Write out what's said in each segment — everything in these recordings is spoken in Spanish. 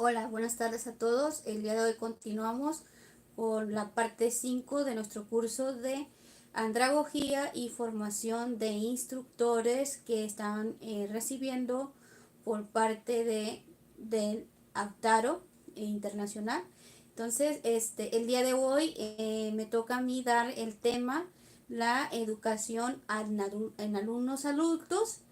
Hola, buenas tardes a todos. El día de hoy continuamos con la parte 5 de nuestro curso de andragogía y formación de instructores que están recibiendo por parte del Autaro Internacional. Entonces, el día de hoy me toca a mí dar el tema la educación en alumnos adultos,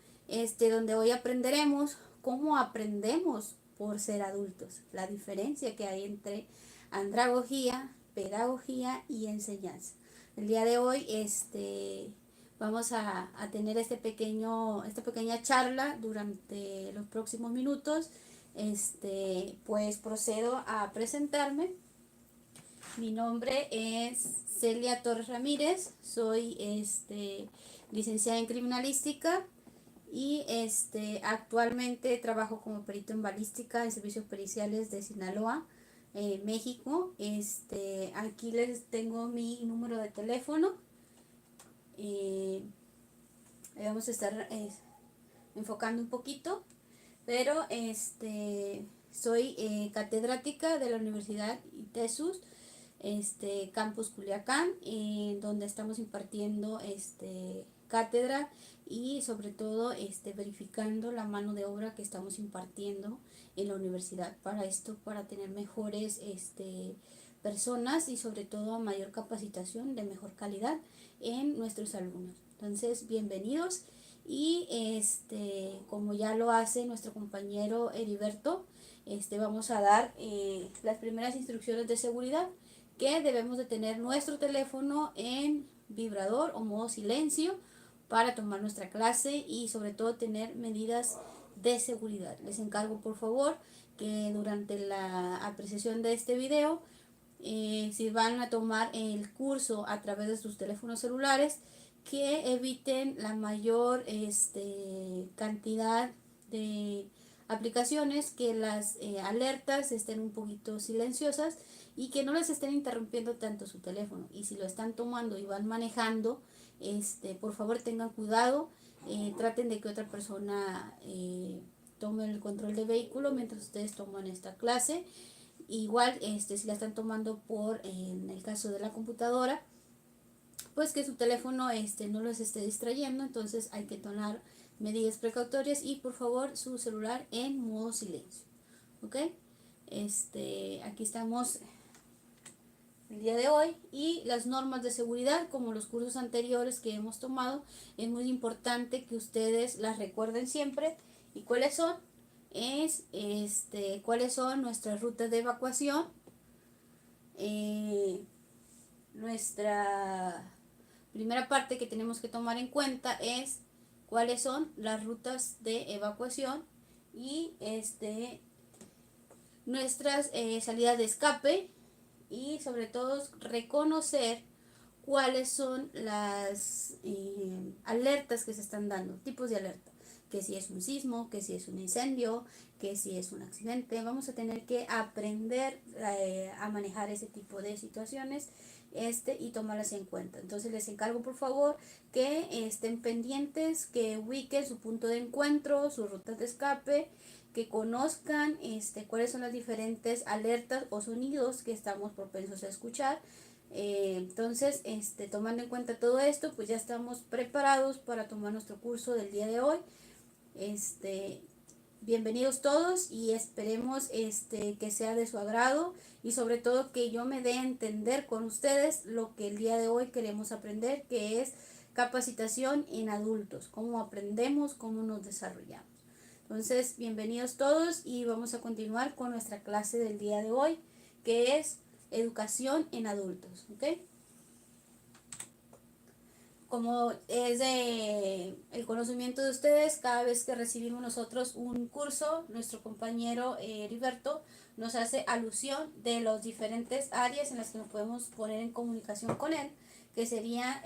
donde hoy aprenderemos cómo aprendemos por ser adultos, la diferencia que hay entre andragogía, pedagogía y enseñanza. El día de hoy vamos a tener esta pequeña charla durante los próximos minutos. Pues procedo a presentarme. Mi nombre es Celia Torres Ramírez, soy licenciada en criminalística y actualmente trabajo como perito en balística en servicios periciales de Sinaloa, México. Aquí les tengo mi número de teléfono. eh, Vamos a estar enfocando un poquito, pero soy catedrática de la Universidad ITESUS, Campus Culiacán, donde estamos impartiendo cátedra y sobre todo verificando la mano de obra que estamos impartiendo en la universidad. Para esto, para tener mejores personas y sobre todo mayor capacitación de mejor calidad en nuestros alumnos. Entonces, bienvenidos. Y como ya lo hace nuestro compañero Heriberto, vamos a dar las primeras instrucciones de seguridad, que debemos de tener nuestro teléfono en vibrador o modo silencio para tomar nuestra clase y sobre todo tener medidas de seguridad. Les encargo por favor que durante la apreciación de este video, si van a tomar el curso a través de sus teléfonos celulares, que eviten la mayor cantidad de aplicaciones, que las alertas estén un poquito silenciosas y que no les estén interrumpiendo tanto su teléfono. Y si lo están tomando y van manejando, por favor tengan cuidado, traten de que otra persona tome el control del vehículo mientras ustedes toman esta clase. Igual, si la están tomando en el caso de la computadora, pues que su teléfono no los esté distrayendo. Entonces hay que tomar medidas precautorias y por favor su celular en modo silencio. ¿Ok? Aquí estamos el día de hoy, y las normas de seguridad, como los cursos anteriores que hemos tomado, es muy importante que ustedes las recuerden siempre. ¿Y cuáles son? Cuáles son nuestras rutas de evacuación. Nuestra primera parte que tenemos que tomar en cuenta es cuáles son las rutas de evacuación y nuestras salidas de escape, y sobre todo reconocer cuáles son las alertas que se están dando, tipos de alerta, que si es un sismo, que si es un incendio, que si es un accidente. Vamos a tener que aprender a manejar ese tipo de situaciones y tomarlas en cuenta. Entonces les encargo por favor que estén pendientes, que ubiquen su punto de encuentro, sus rutas de escape, que conozcan cuáles son las diferentes alertas o sonidos que estamos propensos a escuchar. Entonces, tomando en cuenta todo esto, pues ya estamos preparados para tomar nuestro curso del día de hoy. Bienvenidos todos, y esperemos que sea de su agrado, y sobre todo que yo me dé a entender con ustedes lo que el día de hoy queremos aprender, que es capacitación en adultos, cómo aprendemos, cómo nos desarrollamos. Entonces, bienvenidos todos, y vamos a continuar con nuestra clase del día de hoy, que es educación en adultos. ¿Ok? Como es de el conocimiento de ustedes, cada vez que recibimos nosotros un curso, nuestro compañero Heriberto nos hace alusión de las diferentes áreas en las que nos podemos poner en comunicación con él, que sería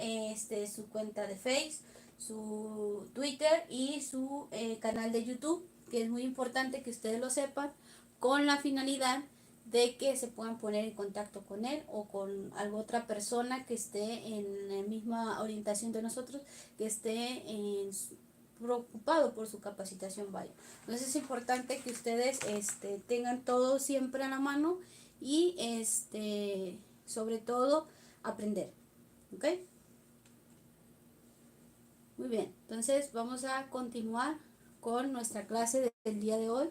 su cuenta de Facebook, su Twitter y su canal de YouTube, que es muy importante que ustedes lo sepan, con la finalidad de que se puedan poner en contacto con él o con alguna otra persona que esté en la misma orientación de nosotros, que esté preocupado por su capacitación, vaya. Entonces es importante que ustedes tengan todo siempre a la mano y sobre todo aprender, ¿ok? Muy bien, entonces vamos a continuar con nuestra clase del día de hoy.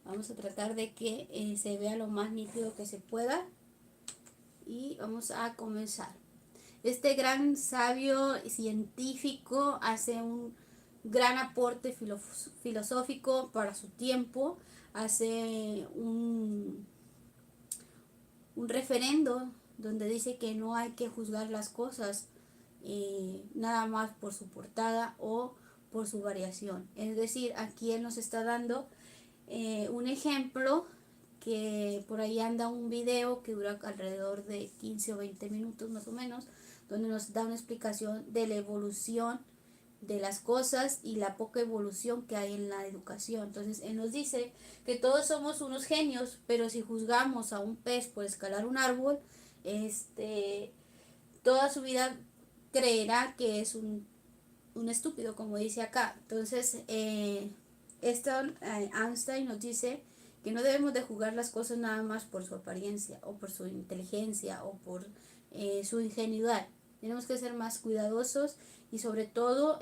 Vamos a tratar de que se vea lo más nítido que se pueda y vamos a comenzar. Este gran sabio científico hace un gran aporte filosófico para su tiempo, hace un referendo donde dice que no hay que juzgar las cosas nada más por su portada o por su variación. Es decir, aquí él nos está dando un ejemplo, que por ahí anda un video que dura alrededor de 15 o 20 minutos más o menos, donde nos da una explicación de la evolución de las cosas y la poca evolución que hay en la educación. Entonces él nos dice que todos somos unos genios, pero si juzgamos a un pez por escalar un árbol, toda su vida creerá que es un estúpido, como dice acá. Entonces Einstein nos dice que no debemos de jugar las cosas nada más por su apariencia o por su inteligencia o por su ingenuidad. Tenemos que ser más cuidadosos y sobre todo,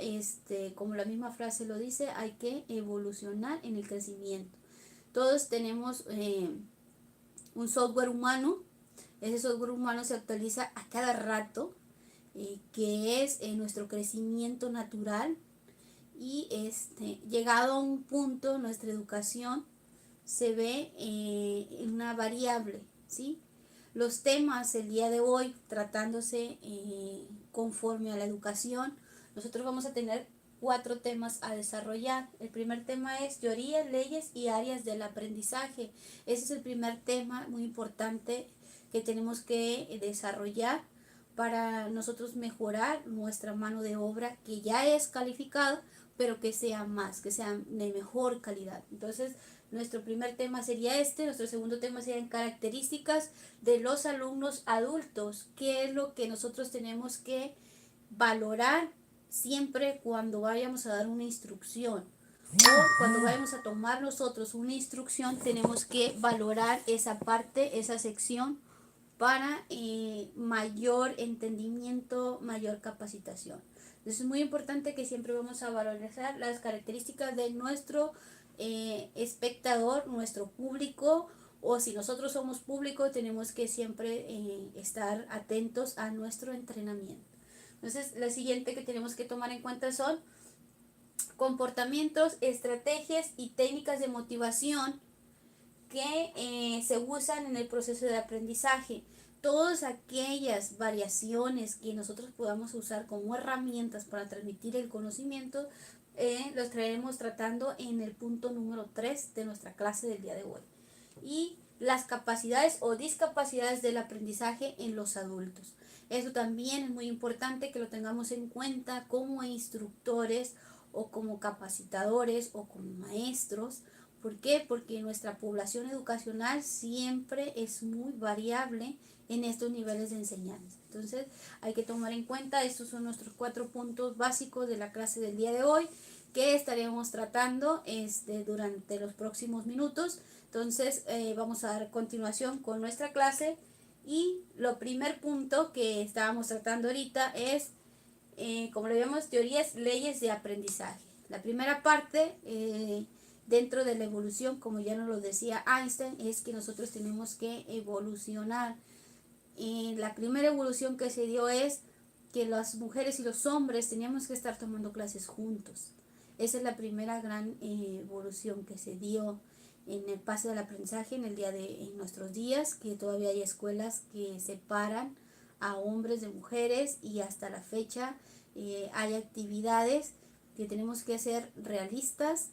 como la misma frase lo dice, hay que evolucionar en el crecimiento. Todos tenemos un software humano. Ese software humano se actualiza a cada rato, que es nuestro crecimiento natural. Y llegado a un punto, nuestra educación se ve en una variable, ¿sí? Los temas el día de hoy, tratándose conforme a la educación, nosotros vamos a tener 4 temas a desarrollar. El primer tema es teorías, leyes y áreas del aprendizaje. Ese es el primer tema muy importante que tenemos que desarrollar para nosotros mejorar nuestra mano de obra, que ya es calificada, pero que sea más, que sea de mejor calidad. Entonces, nuestro primer tema sería nuestro segundo tema serían características de los alumnos adultos, qué es lo que nosotros tenemos que valorar siempre cuando vayamos a dar una instrucción o cuando vayamos a tomar nosotros una instrucción. Tenemos que valorar esa parte, esa sección, para mayor entendimiento, mayor capacitación. Entonces es muy importante que siempre vamos a valorizar las características de nuestro espectador, nuestro público, o si nosotros somos público, tenemos que siempre estar atentos a nuestro entrenamiento. Entonces, la siguiente que tenemos que tomar en cuenta son comportamientos, estrategias y técnicas de motivación que se usan en el proceso de aprendizaje. Todas aquellas variaciones que nosotros podamos usar como herramientas para transmitir el conocimiento, los traeremos tratando en el punto número 3 de nuestra clase del día de hoy. Y las capacidades o discapacidades del aprendizaje en los adultos. Eso también es muy importante que lo tengamos en cuenta como instructores o como capacitadores o como maestros. ¿Por qué? Porque nuestra población educacional siempre es muy variable en estos niveles de enseñanza. Entonces hay que tomar en cuenta, estos son nuestros 4 puntos básicos de la clase del día de hoy, que estaremos tratando durante los próximos minutos. Entonces vamos a dar continuación con nuestra clase, y lo primer punto que estábamos tratando ahorita es, como lo llamamos, teorías, leyes de aprendizaje. La primera parte dentro de la evolución, como ya nos lo decía Einstein, es que nosotros tenemos que evolucionar. La primera evolución que se dio es que las mujeres y los hombres teníamos que estar tomando clases juntos. Esa es la primera gran evolución que se dio en el pase del aprendizaje en nuestros días, que todavía hay escuelas que separan a hombres de mujeres, y hasta la fecha hay actividades que tenemos que hacer realistas,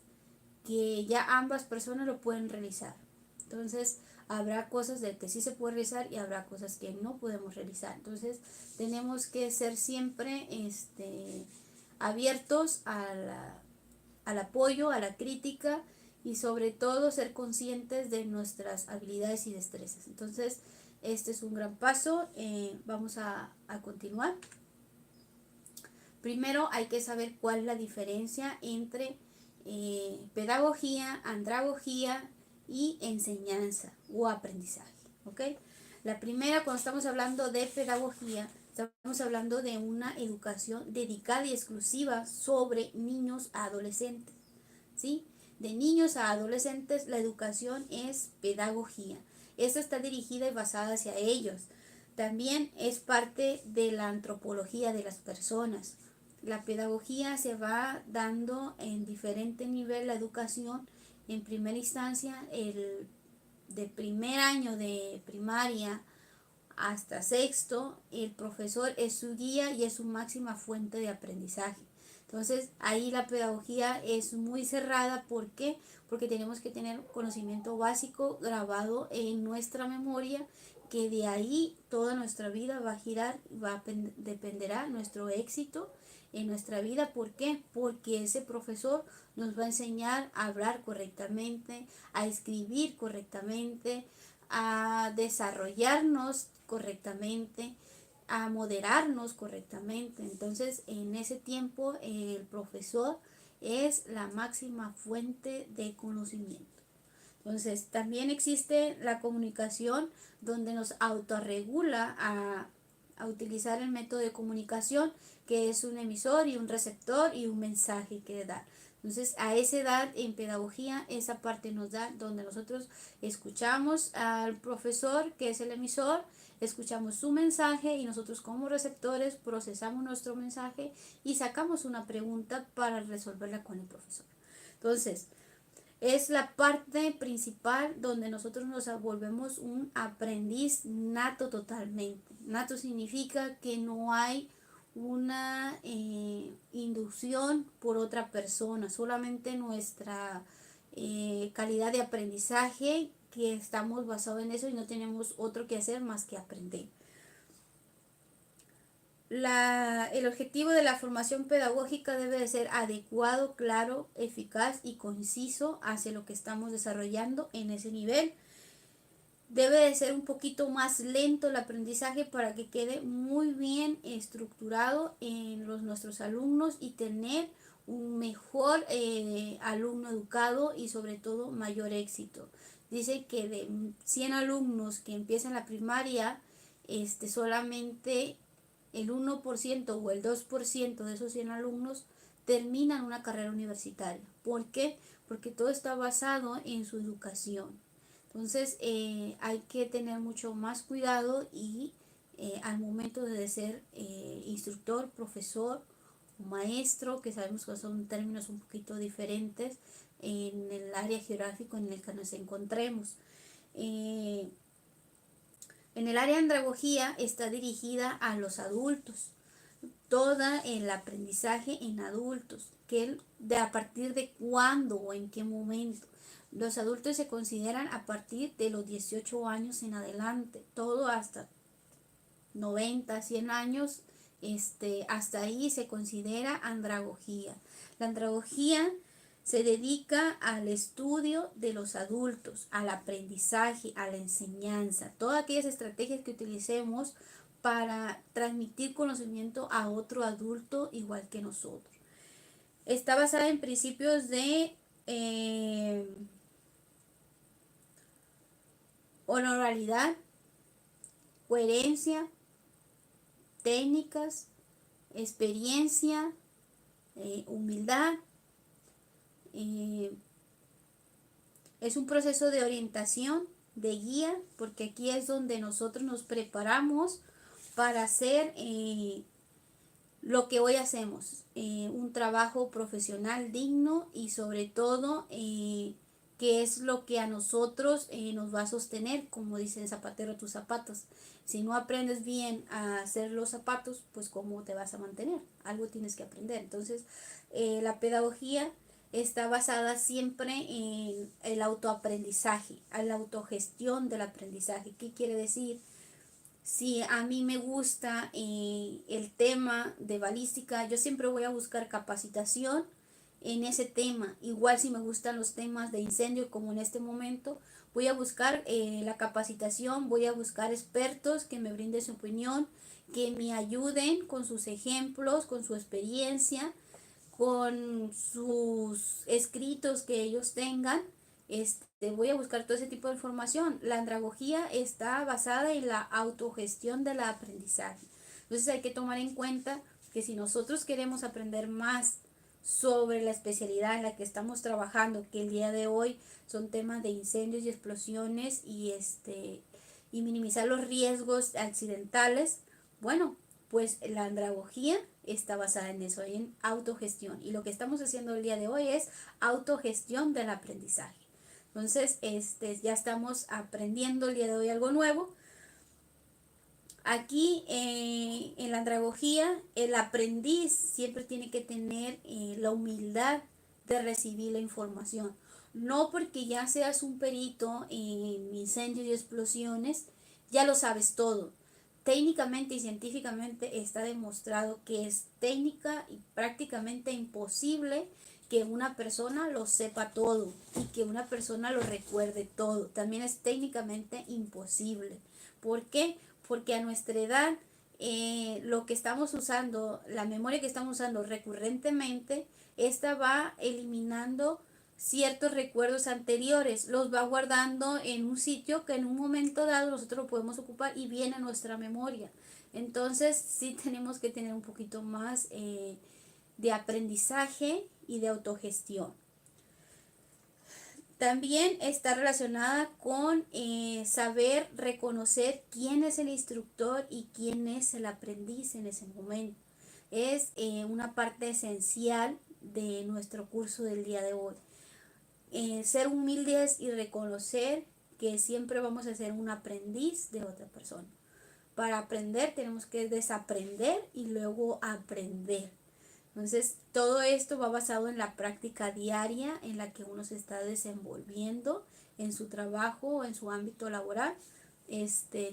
que ya ambas personas lo pueden realizar. Entonces habrá cosas de que sí se puede realizar y habrá cosas que no podemos realizar. Entonces tenemos que ser siempre abiertos al apoyo, a la crítica, y sobre todo ser conscientes de nuestras habilidades y destrezas. Entonces este es un gran paso. Vamos a continuar. Primero hay que saber cuál es la diferencia entre pedagogía, andragogía y enseñanza o aprendizaje, ¿ok? La primera, cuando estamos hablando de pedagogía, estamos hablando de una educación dedicada y exclusiva sobre niños a adolescentes, ¿sí? De niños a adolescentes, la educación es pedagogía. Esta está dirigida y basada hacia ellos. También es parte de la antropología de las personas. La pedagogía se va dando en diferente nivel la educación. En primera instancia, de primer año de primaria hasta sexto, el profesor es su guía y es su máxima fuente de aprendizaje. Entonces, ahí la pedagogía es muy cerrada. ¿Por qué? Porque tenemos que tener conocimiento básico grabado en nuestra memoria, que de ahí toda nuestra vida va a girar, dependerá nuestro éxito en nuestra vida. ¿Por qué? Porque ese profesor nos va a enseñar a hablar correctamente, a escribir correctamente, a desarrollarnos correctamente, a moderarnos correctamente. Entonces, en ese tiempo, el profesor es la máxima fuente de conocimiento. Entonces, también existe la comunicación, donde nos autorregula a utilizar el método de comunicación, que es un emisor y un receptor y un mensaje que da. Entonces, a esa edad en pedagogía, esa parte nos da donde nosotros escuchamos al profesor, que es el emisor, escuchamos su mensaje y nosotros como receptores procesamos nuestro mensaje y sacamos una pregunta para resolverla con el profesor. Entonces, es la parte principal donde nosotros nos volvemos un aprendiz nato totalmente. Nato significa que no hay una inducción por otra persona, solamente nuestra calidad de aprendizaje, que estamos basados en eso y no tenemos otro que hacer más que aprender. El objetivo de la formación pedagógica debe de ser adecuado, claro, eficaz y conciso hacia lo que estamos desarrollando en ese nivel. Debe de ser un poquito más lento el aprendizaje para que quede muy bien estructurado en nuestros alumnos y tener un mejor alumno educado y sobre todo mayor éxito. Dice que de 100 alumnos que empiezan la primaria, solamente el 1% o el 2% de esos 100 alumnos terminan una carrera universitaria. ¿Por qué? Porque todo está basado en su educación. Entonces hay que tener mucho más cuidado y al momento de ser instructor, profesor, maestro, que sabemos que son términos un poquito diferentes en el área geográfico en el que nos encontremos. En el área de andragogía está dirigida a los adultos, todo el aprendizaje en adultos, que a partir de cuándo o en qué momento. Los adultos se consideran a partir de los 18 años en adelante, todo hasta 90, 100 años, hasta ahí se considera andragogía. La andragogía se dedica al estudio de los adultos, al aprendizaje, a la enseñanza, todas aquellas estrategias que utilicemos para transmitir conocimiento a otro adulto igual que nosotros. Está basada en principios de honorabilidad, coherencia, técnicas, experiencia, humildad. Es un proceso de orientación, de guía, porque aquí es donde nosotros nos preparamos para hacer lo que hoy hacemos, un trabajo profesional digno y sobre todo que es lo que a nosotros nos va a sostener, como dice el zapatero tus zapatos. Si no aprendes bien a hacer los zapatos, pues cómo te vas a mantener, algo tienes que aprender. Entonces la pedagogía está basada siempre en el autoaprendizaje, a la autogestión del aprendizaje. ¿Qué quiere decir? Si a mí me gusta el tema de balística, yo siempre voy a buscar capacitación en ese tema. Igual si me gustan los temas de incendio, como en este momento, voy a buscar la capacitación, voy a buscar expertos que me brinden su opinión, que me ayuden con sus ejemplos, con su experiencia, con sus escritos que ellos tengan. Voy a buscar todo ese tipo de información. La andragogía está basada en la autogestión del aprendizaje. Entonces hay que tomar en cuenta que si nosotros queremos aprender más sobre la especialidad en la que estamos trabajando, que el día de hoy son temas de incendios y explosiones y minimizar los riesgos accidentales, bueno, pues la andragogía está basada en eso, en autogestión. Y lo que estamos haciendo el día de hoy es autogestión del aprendizaje. Entonces, ya estamos aprendiendo el día de hoy algo nuevo. Aquí en la andragogía, el aprendiz siempre tiene que tener la humildad de recibir la información. No porque ya seas un perito en incendios y explosiones, ya lo sabes todo. Técnicamente y científicamente está demostrado que es técnica y prácticamente imposible que una persona lo sepa todo y que una persona lo recuerde todo. También es técnicamente imposible. ¿Por qué? Porque a nuestra edad lo que estamos usando, la memoria que estamos usando recurrentemente, esta va eliminando ciertos recuerdos anteriores, los va guardando en un sitio que en un momento dado nosotros lo podemos ocupar y viene a nuestra memoria. Entonces sí tenemos que tener un poquito más de aprendizaje y de autogestión. También está relacionada con saber reconocer quién es el instructor y quién es el aprendiz en ese momento. Es una parte esencial de nuestro curso del día de hoy. Ser humildes y reconocer que siempre vamos a ser un aprendiz de otra persona. Para aprender tenemos que desaprender y luego aprender. Entonces, todo esto va basado en la práctica diaria en la que uno se está desenvolviendo en su trabajo o en su ámbito laboral.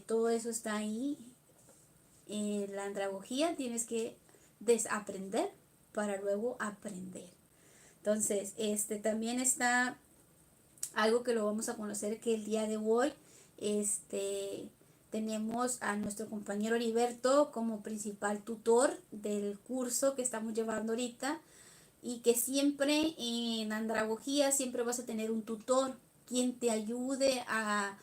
Todo eso está ahí. En la andragogía tienes que desaprender para luego aprender. Entonces, también está algo que lo vamos a conocer que el día de hoy, tenemos a nuestro compañero Heriberto como principal tutor del curso que estamos llevando ahorita y que siempre en andragogía siempre vas a tener un tutor quien te ayude a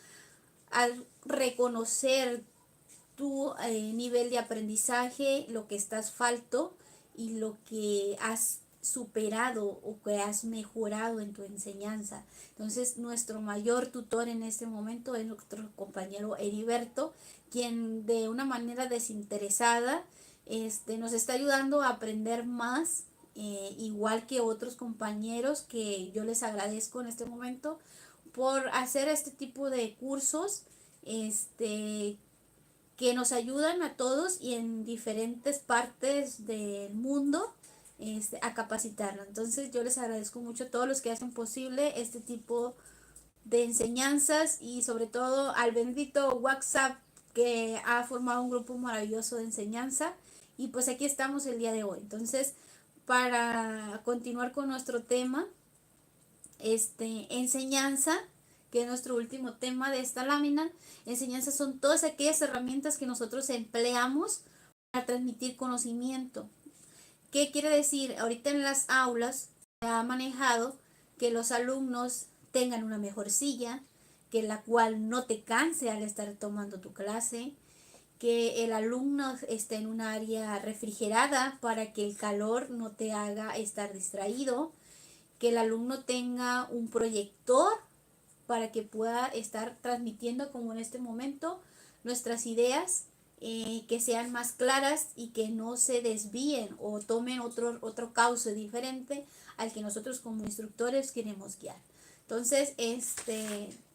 reconocer tu nivel de aprendizaje, lo que estás falto y lo que has superado o que has mejorado en tu enseñanza. Entonces, nuestro mayor tutor en este momento es nuestro compañero Heriberto, quien de una manera desinteresada nos está ayudando a aprender más, igual que otros compañeros que yo les agradezco en este momento por hacer este tipo de cursos que nos ayudan a todos y en diferentes partes del mundo a capacitarnos. Entonces yo les agradezco mucho a todos los que hacen posible este tipo de enseñanzas y sobre todo al bendito WhatsApp que ha formado un grupo maravilloso de enseñanza. Y pues aquí estamos el día de hoy. Entonces, para continuar con nuestro tema, enseñanza, que es nuestro último tema de esta lámina. Enseñanza son todas aquellas herramientas que nosotros empleamos para transmitir conocimiento. ¿Qué quiere decir? Ahorita en las aulas se ha manejado que los alumnos tengan una mejor silla, que la cual no te canse al estar tomando tu clase, que el alumno esté en un área refrigerada para que el calor no te haga estar distraído, que el alumno tenga un proyector para que pueda estar transmitiendo como en este momento nuestras ideas, que sean más claras y que no se desvíen o tomen otro cauce diferente al que nosotros como instructores queremos guiar. Entonces,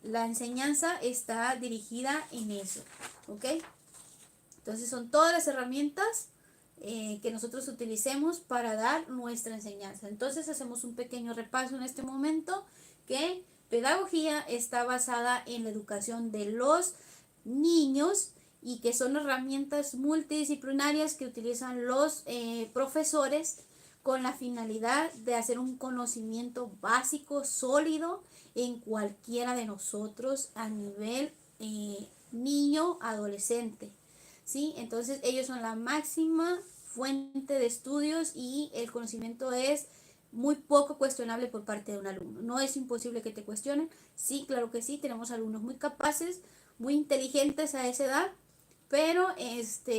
la enseñanza está dirigida en eso, ¿ok? Entonces son todas las herramientas que nosotros utilicemos para dar nuestra enseñanza. Entonces hacemos un pequeño repaso en este momento, que pedagogía está basada en la educación de los niños y que son herramientas multidisciplinarias que utilizan los profesores con la finalidad de hacer un conocimiento básico, sólido en cualquiera de nosotros a nivel niño, adolescente. ¿sí? Entonces ellos son la máxima fuente de estudios y el conocimiento es muy poco cuestionable por parte de un alumno. No es imposible que te cuestionen, sí, claro que sí, tenemos alumnos muy capaces, muy inteligentes a esa edad, pero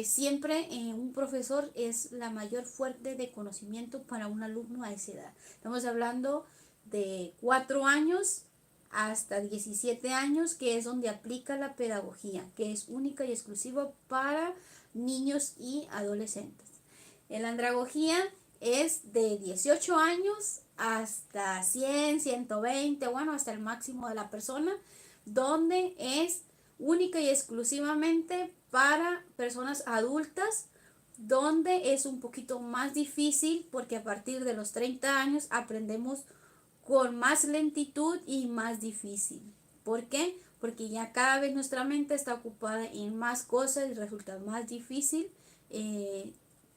siempre un profesor es la mayor fuente de conocimiento para un alumno a esa edad. Estamos hablando de 4 años hasta 17 años, que es donde aplica la pedagogía, que es única y exclusiva para niños y adolescentes. En la andragogía es de 18 años hasta 100, 120, bueno, hasta el máximo de la persona, donde es única y exclusivamente para personas adultas, donde es un poquito más difícil porque a partir de los 30 años aprendemos con más lentitud y más difícil. ¿Por qué? Porque ya cada vez nuestra mente está ocupada en más cosas y resulta más difícil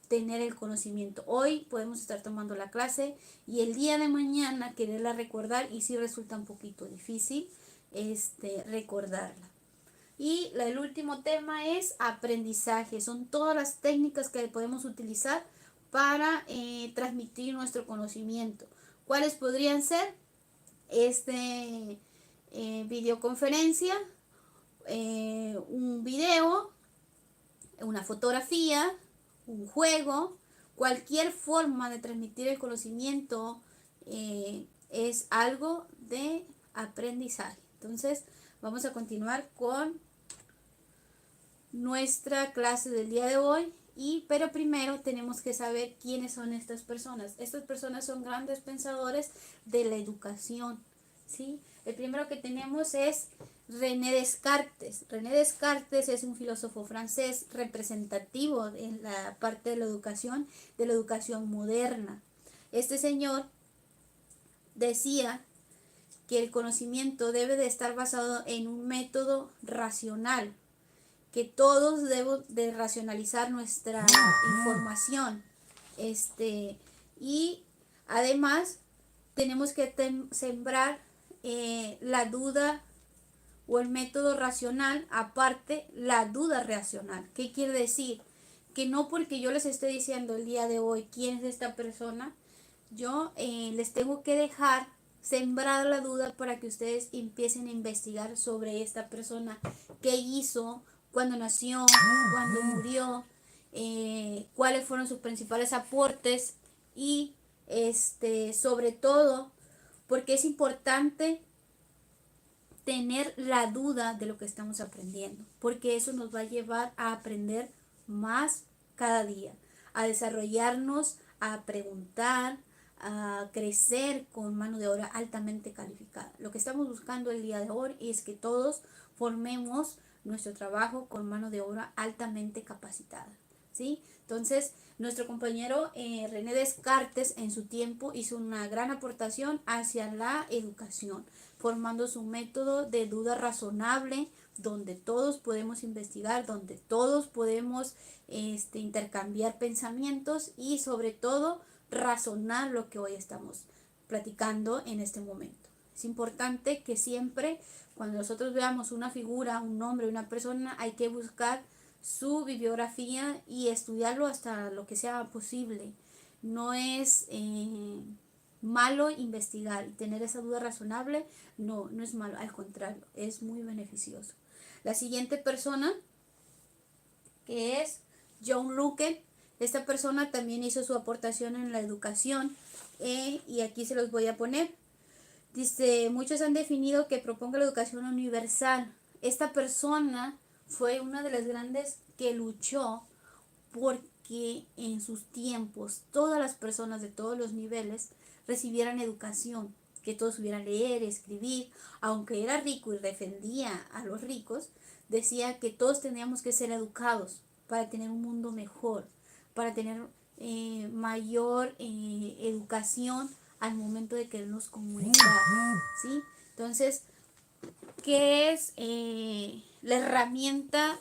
tener el conocimiento. Hoy podemos estar tomando la clase y el día de mañana quererla recordar y sí resulta un poquito difícil recordarla. Y el último tema es aprendizaje. Son todas las técnicas que podemos utilizar para transmitir nuestro conocimiento. ¿Cuáles podrían ser? Videoconferencia, un video, una fotografía, un juego, cualquier forma de transmitir el conocimiento es algo de aprendizaje. Entonces, vamos a continuar con nuestra clase del día de hoy. Pero primero tenemos que saber quiénes son estas personas. Estas personas son grandes pensadores de la educación, ¿sí? El primero que tenemos es René Descartes. René Descartes es un filósofo francés representativo en la parte de la educación moderna. Este señor decía que el conocimiento debe de estar basado en un método racional, que todos debemos de racionalizar nuestra información. Y además tenemos que sembrar la duda o el método racional, aparte la duda racional. ¿Qué quiere decir? Que no porque yo les esté diciendo el día de hoy quién es esta persona, yo les tengo que dejar sembrar la duda para que ustedes empiecen a investigar sobre esta persona, qué hizo, cuándo nació, cuándo murió, cuáles fueron sus principales aportes y sobre todo porque es importante tener la duda de lo que estamos aprendiendo, porque eso nos va a llevar a aprender más cada día, a desarrollarnos, a preguntar, a crecer con mano de obra altamente calificada. Lo que estamos buscando el día de hoy es que todos formemos nuestro trabajo con mano de obra altamente capacitada, ¿sí? Entonces, nuestro compañero René Descartes en su tiempo hizo una gran aportación hacia la educación, formando su método de duda razonable, donde todos podemos investigar, donde todos podemos intercambiar pensamientos y sobre todo razonar lo que hoy estamos platicando en este momento. Es importante que siempre cuando nosotros veamos una figura, un nombre, una persona, hay que buscar su bibliografía y estudiarlo hasta lo que sea posible. No es malo investigar y tener esa duda razonable, no es malo, al contrario, es muy beneficioso. La siguiente persona, que es John Locke, esta persona también hizo su aportación en la educación y aquí se los voy a poner. Dice, muchos han definido que proponga la educación universal. Esta persona fue una de las grandes que luchó porque en sus tiempos todas las personas de todos los niveles recibieran educación, que todos supieran leer, escribir. Aunque era rico y defendía a los ricos, decía que todos teníamos que ser educados para tener un mundo mejor, para tener mayor educación al momento de querernos comunicar, ¿sí? Entonces, ¿qué es la herramienta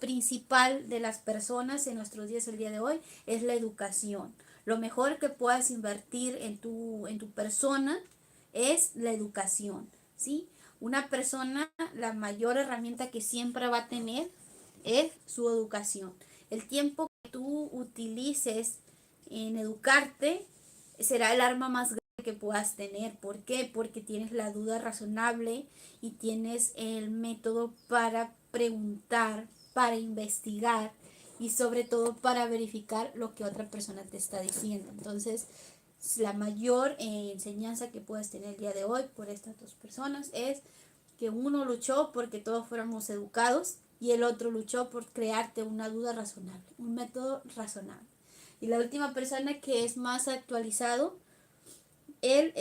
principal de las personas en nuestros días el día de hoy? Es la educación. Lo mejor que puedas invertir en tu persona es la educación, ¿sí? Una persona, la mayor herramienta que siempre va a tener es su educación. El tiempo que tú utilices en educarte será el arma más grande que puedas tener. ¿Por qué? Porque tienes la duda razonable y tienes el método para preguntar, para investigar y sobre todo para verificar lo que otra persona te está diciendo. Entonces, la mayor enseñanza que puedas tener el día de hoy por estas dos personas es que uno luchó porque todos fuéramos educados y el otro luchó por crearte una duda razonable, un método razonable. Y la última persona que es más actualizado, él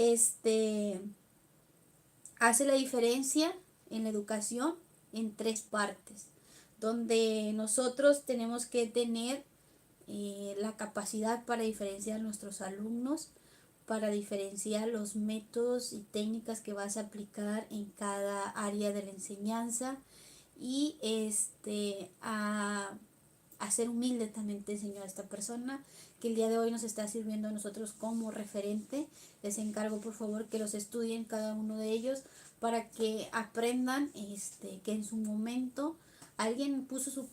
hace la diferencia en la educación en tres partes, donde nosotros tenemos que tener la capacidad para diferenciar a nuestros alumnos, para diferenciar los métodos y técnicas que vas a aplicar en cada área de la enseñanza y a ser humilde también te enseñó a esta persona que el día de hoy nos está sirviendo a nosotros como referente. Les encargo por favor que los estudien cada uno de ellos para que aprendan que en su momento alguien puso su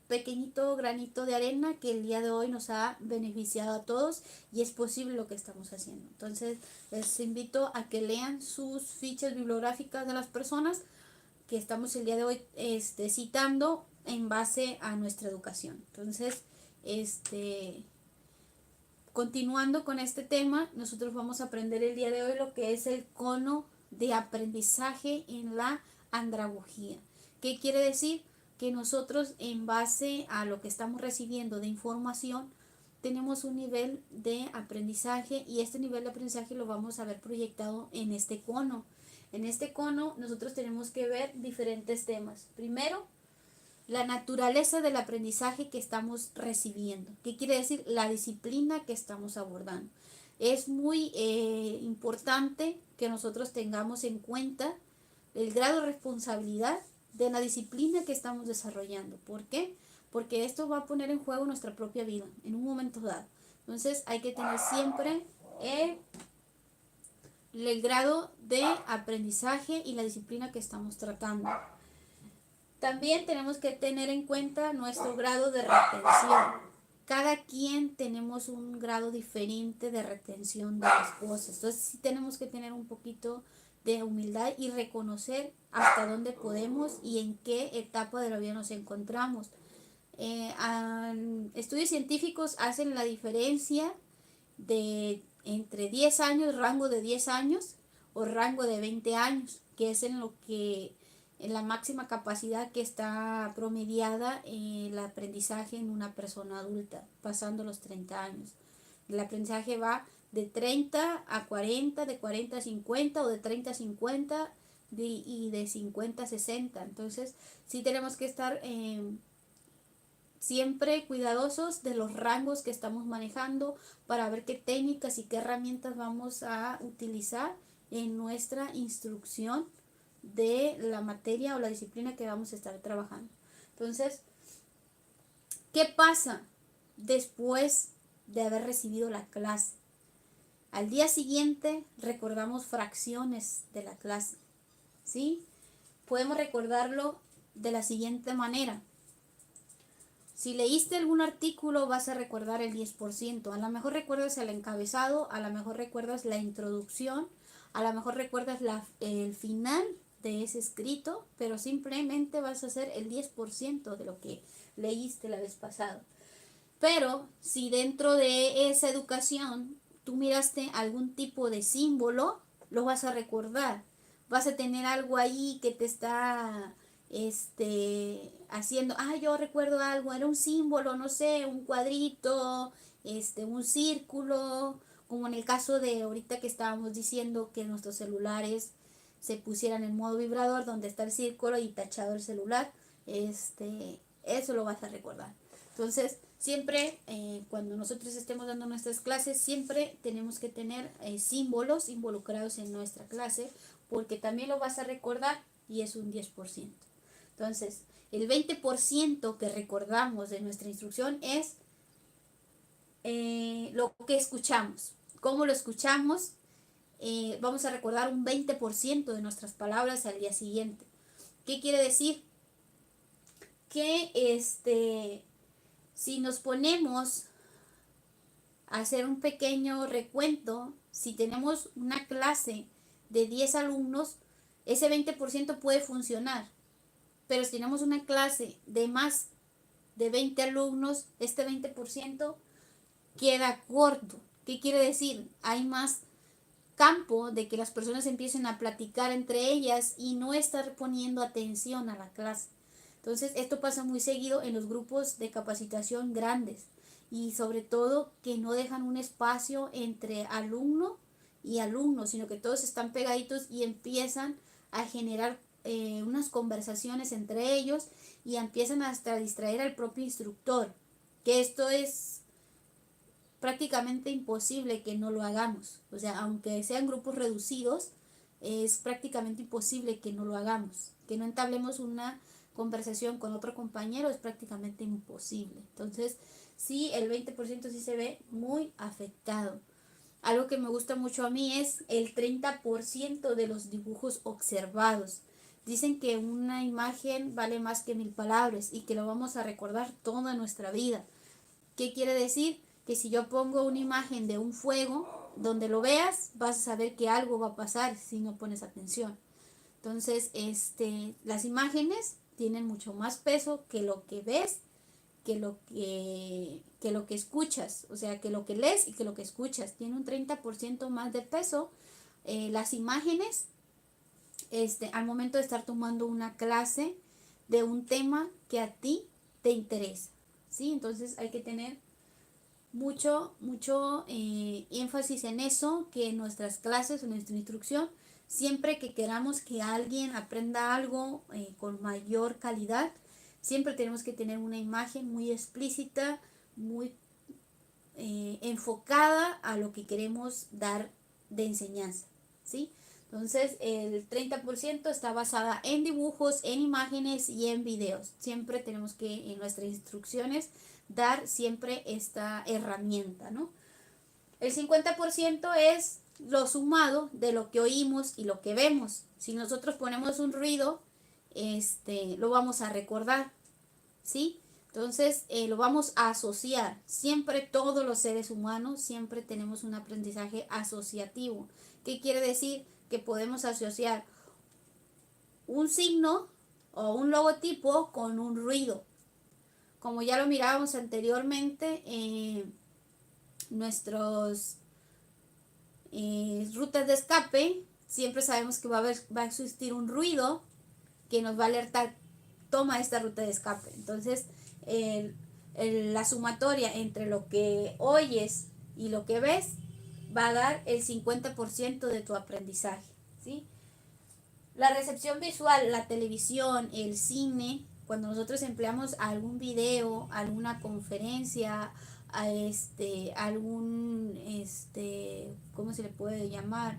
pequeñito granito de arena que el día de hoy nos ha beneficiado a todos y es posible lo que estamos haciendo. Entonces les invito a que lean sus fichas bibliográficas de las personas que estamos el día de hoy citando en base a nuestra educación. Entonces, continuando con este tema, nosotros vamos a aprender el día de hoy lo que es el cono de aprendizaje en la andragogía. ¿Qué quiere decir? Que nosotros en base a lo que estamos recibiendo de información tenemos un nivel de aprendizaje y este nivel de aprendizaje lo vamos a ver proyectado en este cono. En este cono nosotros tenemos que ver diferentes temas. Primero, la naturaleza del aprendizaje que estamos recibiendo. ¿Qué quiere decir? La disciplina que estamos abordando. Es muy importante que nosotros tengamos en cuenta el grado de responsabilidad de la disciplina que estamos desarrollando. ¿Por qué? Porque esto va a poner en juego nuestra propia vida en un momento dado. Entonces hay que tener siempre el grado de aprendizaje y la disciplina que estamos tratando. También tenemos que tener en cuenta nuestro grado de retención. Cada quien tenemos un grado diferente de retención de las cosas. Entonces sí tenemos que tener un poquito de humildad y reconocer hasta dónde podemos y en qué etapa de la vida nos encontramos. Estudios científicos hacen la diferencia de entre 10 años, rango de 10 años o rango de 20 años, que es en la máxima capacidad que está promediada el aprendizaje en una persona adulta, pasando los 30 años. El aprendizaje va de 30 a 40, de 40 a 50 o de 30 a 50 y de 50 a 60. Entonces, sí tenemos que estar siempre cuidadosos de los rangos que estamos manejando para ver qué técnicas y qué herramientas vamos a utilizar en nuestra instrucción de la materia o la disciplina que vamos a estar trabajando. Entonces, ¿qué pasa después de haber recibido la clase? Al día siguiente recordamos fracciones de la clase, ¿sí? Podemos recordarlo de la siguiente manera. Si leíste algún artículo vas a recordar el 10%. A lo mejor recuerdas el encabezado, a lo mejor recuerdas la introducción, a lo mejor recuerdas el final de ese escrito, pero simplemente vas a hacer el 10% de lo que leíste la vez pasada. Pero si dentro de esa educación tú miraste algún tipo de símbolo, lo vas a recordar. Vas a tener algo ahí que te está haciendo, yo recuerdo algo, era un símbolo, no sé, un cuadrito, un círculo, como en el caso de ahorita que estábamos diciendo que nuestros celulares se pusieran en modo vibrador donde está el círculo y tachado el celular, eso lo vas a recordar. Entonces, siempre cuando nosotros estemos dando nuestras clases, siempre tenemos que tener símbolos involucrados en nuestra clase, porque también lo vas a recordar y es un 10%. Entonces, el 20% que recordamos de nuestra instrucción es lo que escuchamos. ¿Cómo lo escuchamos? Vamos a recordar un 20% de nuestras palabras al día siguiente. ¿Qué quiere decir? que si nos ponemos a hacer un pequeño recuento, si tenemos una clase de 10 alumnos, ese 20% puede funcionar. Pero si tenemos una clase de más de 20 alumnos, este 20% queda corto. ¿Qué quiere decir? Hay más campo de que las personas empiecen a platicar entre ellas y no estar poniendo atención a la clase. Entonces, esto pasa muy seguido en los grupos de capacitación grandes y sobre todo que no dejan un espacio entre alumno y alumno, sino que todos están pegaditos y empiezan a generar unas conversaciones entre ellos y empiezan hasta a distraer al propio instructor, que esto es prácticamente imposible que no lo hagamos. O sea, aunque sean grupos reducidos, es prácticamente imposible que no lo hagamos. Que no entablemos una conversación con otro compañero es prácticamente imposible. Entonces, sí, el 20% sí se ve muy afectado. Algo que me gusta mucho a mí es el 30% de los dibujos observados. Dicen que una imagen vale más que 1000 palabras y que lo vamos a recordar toda nuestra vida. ¿Qué quiere decir? Que si yo pongo una imagen de un fuego, donde lo veas, vas a saber que algo va a pasar si no pones atención. Entonces, las imágenes tienen mucho más peso que lo que ves, que lo que escuchas. O sea, que lo que lees y que lo que escuchas. Tiene un 30% más de peso las imágenes al momento de estar tomando una clase de un tema que a ti te interesa. ¿Sí? Entonces hay que tener mucho énfasis en eso, que en nuestras clases, en nuestra instrucción, siempre que queramos que alguien aprenda algo con mayor calidad, siempre tenemos que tener una imagen muy explícita, muy enfocada a lo que queremos dar de enseñanza, ¿sí? Entonces, el 30% está basada en dibujos, en imágenes y en videos. Siempre tenemos que, en nuestras instrucciones, dar siempre esta herramienta, ¿no? El 50% es lo sumado de lo que oímos y lo que vemos. Si nosotros ponemos un ruido, lo vamos a recordar, ¿sí? Entonces, lo vamos a asociar. Siempre todos los seres humanos, siempre tenemos un aprendizaje asociativo. ¿Qué quiere decir? Que podemos asociar un signo o un logotipo con un ruido. Como ya lo mirábamos anteriormente, nuestros rutas de escape, siempre sabemos que va a existir un ruido que nos va a alertar, toma esta ruta de escape. Entonces, la sumatoria entre lo que oyes y lo que ves va a dar el 50% de tu aprendizaje, ¿sí? La recepción visual, la televisión, el cine, cuando nosotros empleamos algún video, alguna conferencia, algún, ¿cómo se le puede llamar?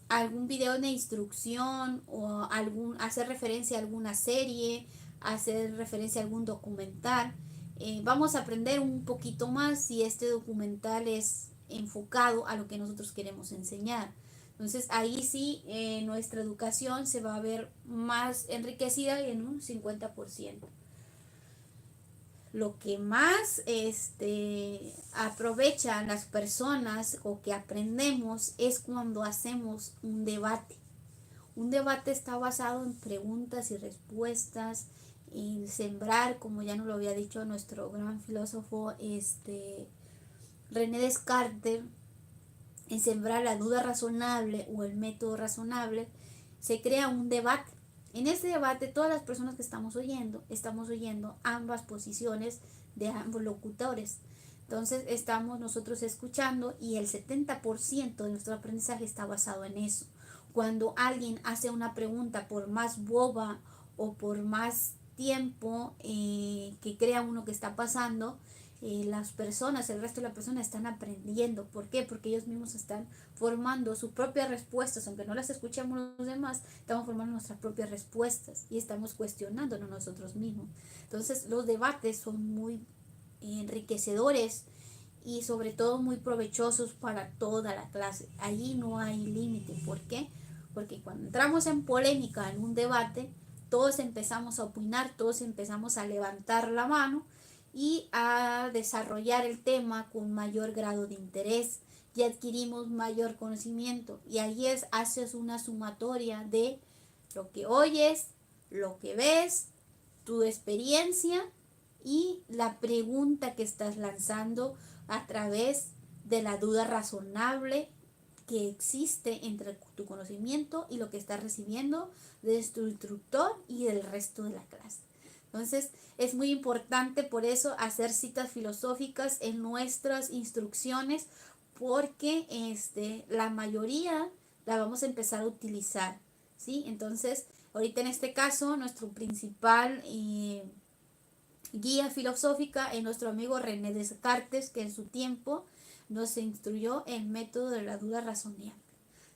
Algún video de instrucción o hacer referencia a alguna serie, hacer referencia a algún documental. Vamos a aprender un poquito más si este documental es enfocado a lo que nosotros queremos enseñar. Entonces ahí sí nuestra educación se va a ver más enriquecida y en un 50%. Lo que más aprovechan las personas o que aprendemos es cuando hacemos un debate. Un debate está basado en preguntas y respuestas, en sembrar, como ya nos lo había dicho nuestro gran filósofo René Descartes, en sembrar la duda razonable o el método razonable, se crea un debate. En este debate, todas las personas que estamos oyendo ambas posiciones de ambos locutores. Entonces, estamos nosotros escuchando y el 70% de nuestro aprendizaje está basado en eso. Cuando alguien hace una pregunta, por más boba o por más tiempo que crea uno que está pasando, las personas, el resto de las personas están aprendiendo. ¿Por qué? Porque ellos mismos están formando sus propias respuestas, aunque no las escuchemos los demás, estamos formando nuestras propias respuestas y estamos cuestionándonos nosotros mismos. Entonces los debates son muy enriquecedores y sobre todo muy provechosos para toda la clase. Allí no hay límite. ¿Por qué? porque cuando entramos en polémica, en un debate, todos empezamos a opinar, todos empezamos a levantar la mano y a desarrollar el tema con mayor grado de interés y adquirimos mayor conocimiento. Y ahí haces una sumatoria de lo que oyes, lo que ves, tu experiencia y la pregunta que estás lanzando a través de la duda razonable que existe entre tu conocimiento y lo que estás recibiendo de tu instructor y del resto de la clase. Entonces es muy importante por eso hacer citas filosóficas en nuestras instrucciones, porque la mayoría la vamos a empezar a utilizar, ¿sí? Entonces ahorita en este caso nuestro principal guía filosófica es nuestro amigo René Descartes, que en su tiempo nos instruyó el método de la duda razonable.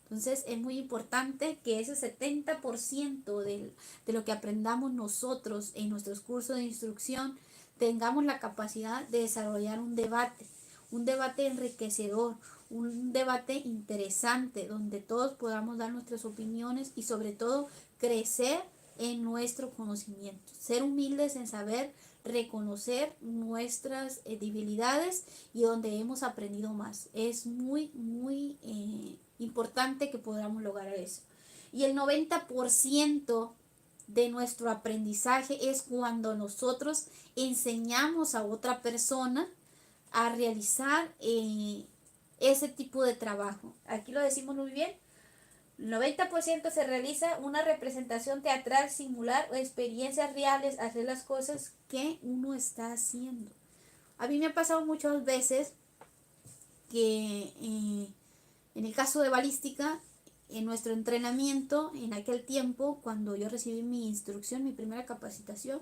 Entonces es muy importante que ese 70% de lo que aprendamos nosotros en nuestros cursos de instrucción tengamos la capacidad de desarrollar un debate enriquecedor, un debate interesante donde todos podamos dar nuestras opiniones y sobre todo crecer en nuestro conocimiento, ser humildes en saber reconocer nuestras debilidades y donde hemos aprendido más. Es muy importante que podamos lograr eso. Y el 90% de nuestro aprendizaje es cuando nosotros enseñamos a otra persona a realizar ese tipo de trabajo. Aquí lo decimos muy bien. 90% se realiza una representación teatral, singular o experiencias reales, hacer las cosas que uno está haciendo. A mí me ha pasado muchas veces que en el caso de balística, en nuestro entrenamiento, en aquel tiempo, cuando yo recibí mi instrucción, mi primera capacitación,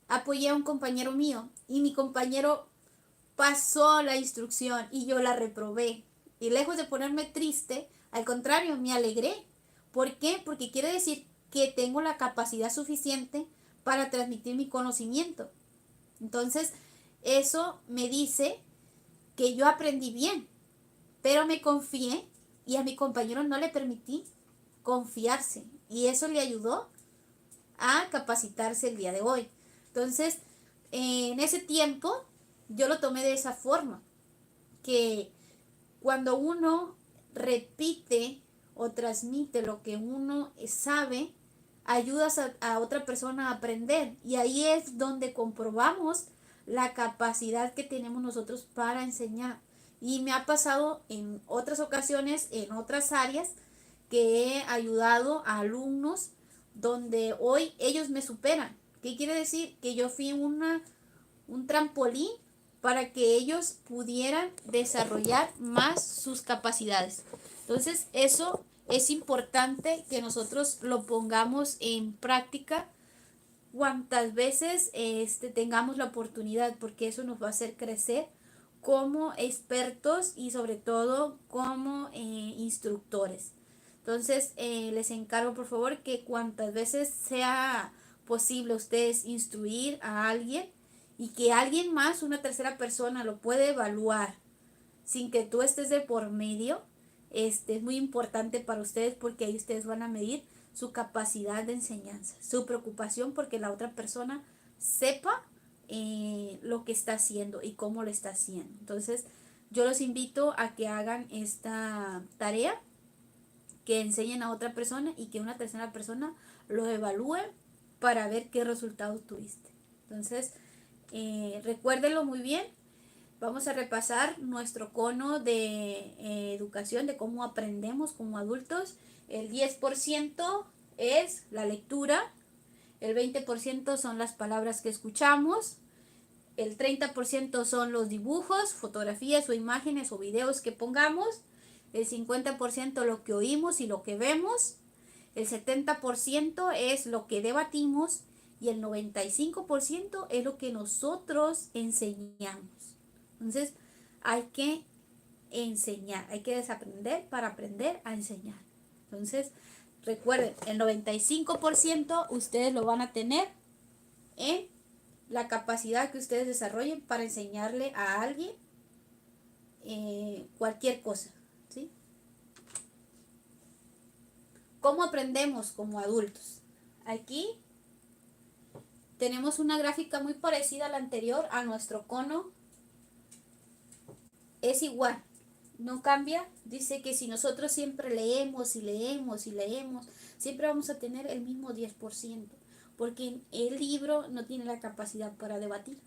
apoyé a un compañero mío y mi compañero pasó la instrucción y yo la reprobé. Y lejos de ponerme triste, al contrario, me alegré. ¿Por qué? Porque quiere decir que tengo la capacidad suficiente para transmitir mi conocimiento. Entonces, eso me dice que yo aprendí bien, pero me confié y a mi compañero no le permití confiarse. Y eso le ayudó a capacitarse el día de hoy. Entonces, en ese tiempo, yo lo tomé de esa forma, que cuando uno repite o transmite lo que uno sabe, ayudas a otra persona a aprender. Y ahí es donde comprobamos la capacidad que tenemos nosotros para enseñar. Y me ha pasado en otras ocasiones, en otras áreas, que he ayudado a alumnos donde hoy ellos me superan. ¿Qué quiere decir? Que yo fui un trampolín para que ellos pudieran desarrollar más sus capacidades. Entonces, eso es importante que nosotros lo pongamos en práctica cuantas veces tengamos la oportunidad, porque eso nos va a hacer crecer como expertos y sobre todo como instructores. Entonces, les encargo por favor que cuantas veces sea posible ustedes instruir a alguien y que alguien más, una tercera persona, lo puede evaluar sin que tú estés de por medio, es muy importante para ustedes, porque ahí ustedes van a medir su capacidad de enseñanza, su preocupación porque la otra persona sepa lo que está haciendo y cómo lo está haciendo. Entonces, yo los invito a que hagan esta tarea, que enseñen a otra persona y que una tercera persona lo evalúe para ver qué resultados tuviste. Entonces, recuérdenlo muy bien. Vamos a repasar nuestro cono de educación, de cómo aprendemos como adultos. El 10% es la lectura, el 20% son las palabras que escuchamos, el 30% son los dibujos, fotografías o imágenes o videos que pongamos, el 50% lo que oímos y lo que vemos, el 70% es lo que debatimos y el 95% es lo que nosotros enseñamos. Entonces, hay que enseñar, hay que desaprender para aprender a enseñar. Entonces, recuerden, el 95% ustedes lo van a tener en la capacidad que ustedes desarrollen para enseñarle a alguien cualquier cosa, ¿sí? ¿Cómo aprendemos como adultos? Aquí tenemos una gráfica muy parecida a la anterior, a nuestro cono. Es igual, no cambia. Dice que si nosotros siempre leemos y leemos y leemos, siempre vamos a tener el mismo 10%, porque el libro no tiene la capacidad para debatir.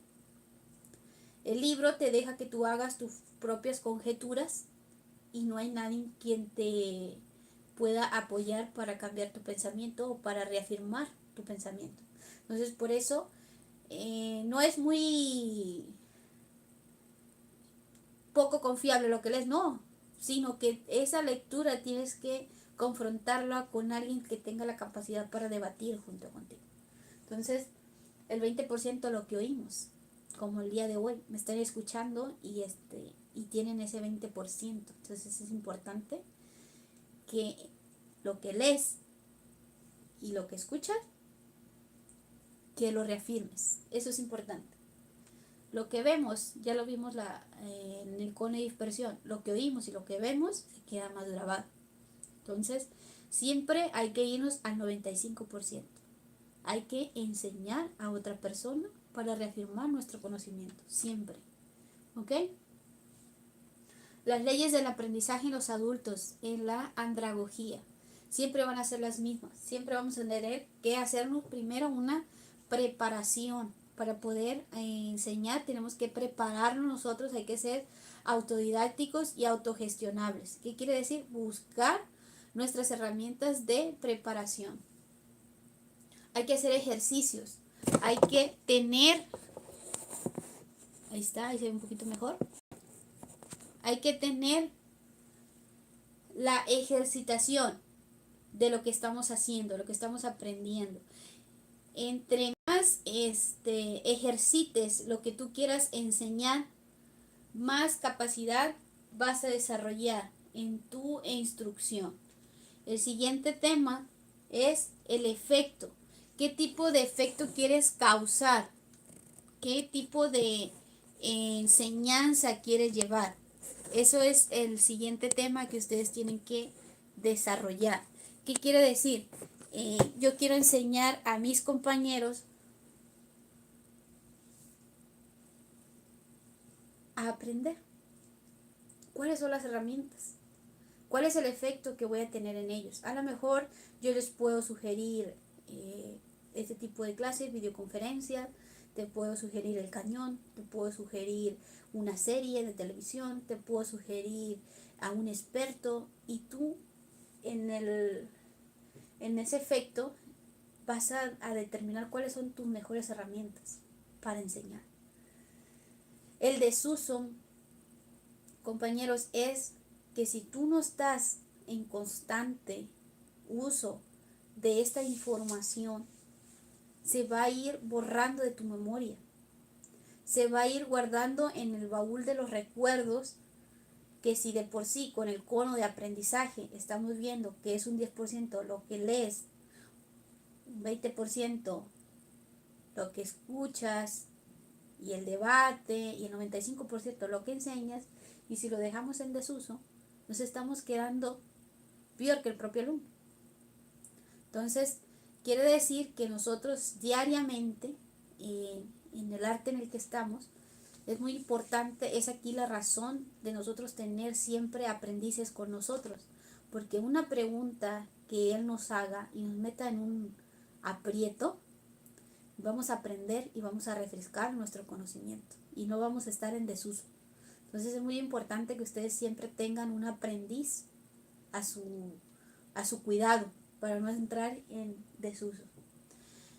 El libro te deja que tú hagas tus propias conjeturas y no hay nadie quien te pueda apoyar para cambiar tu pensamiento o para reafirmar tu pensamiento. Entonces, por eso no es muy poco confiable lo que lees, no, sino que esa lectura tienes que confrontarla con alguien que tenga la capacidad para debatir junto contigo. Entonces, el 20% lo que oímos, como el día de hoy, me están escuchando y tienen ese 20%. Entonces es importante que lo que lees y lo que escuchas, que lo reafirmes. Eso es importante. Lo que vemos, ya lo vimos en el cono de dispersión, lo que oímos y lo que vemos se queda más grabado. Entonces, siempre hay que irnos al 95%. Hay que enseñar a otra persona para reafirmar nuestro conocimiento, siempre. ¿Ok? Las leyes del aprendizaje en los adultos, en la andragogía, siempre van a ser las mismas. Siempre vamos a tener que hacernos primero una preparación. Para poder enseñar tenemos que prepararnos nosotros, hay que ser autodidácticos y autogestionables. ¿Qué quiere decir? Buscar nuestras herramientas de preparación. Hay que hacer ejercicios, hay que tener, ahí está, ahí se ve un poquito mejor, hay que tener la ejercitación de lo que estamos haciendo, lo que estamos aprendiendo. Entre más ejercites lo que tú quieras enseñar, más capacidad vas a desarrollar en tu instrucción. El siguiente tema es el efecto. ¿Qué tipo de efecto quieres causar? ¿Qué tipo de enseñanza quieres llevar? Eso es el siguiente tema que ustedes tienen que desarrollar. ¿Qué quiere decir? Yo quiero enseñar a mis compañeros a aprender. ¿Cuáles son las herramientas? ¿Cuál es el efecto que voy a tener en ellos? A lo mejor yo les puedo sugerir este tipo de clases, videoconferencias, te puedo sugerir el cañón, te puedo sugerir una serie de televisión, te puedo sugerir a un experto y tú en ese efecto vas a determinar cuáles son tus mejores herramientas para enseñar. El desuso, compañeros, es que si tú no estás en constante uso de esta información, se va a ir borrando de tu memoria, se va a ir guardando en el baúl de los recuerdos, que si de por sí con el cono de aprendizaje estamos viendo que es un 10% lo que lees, un 20% lo que escuchas y el debate y el 95% lo que enseñas, y si lo dejamos en desuso, nos estamos quedando peor que el propio alumno. Entonces, quiere decir que nosotros diariamente, en el arte en el que estamos, es muy importante, es aquí la razón de nosotros tener siempre aprendices con nosotros, porque una pregunta que él nos haga y nos meta en un aprieto, vamos a aprender y vamos a refrescar nuestro conocimiento y no vamos a estar en desuso. Entonces es muy importante que ustedes siempre tengan un aprendiz a su cuidado para no entrar en desuso.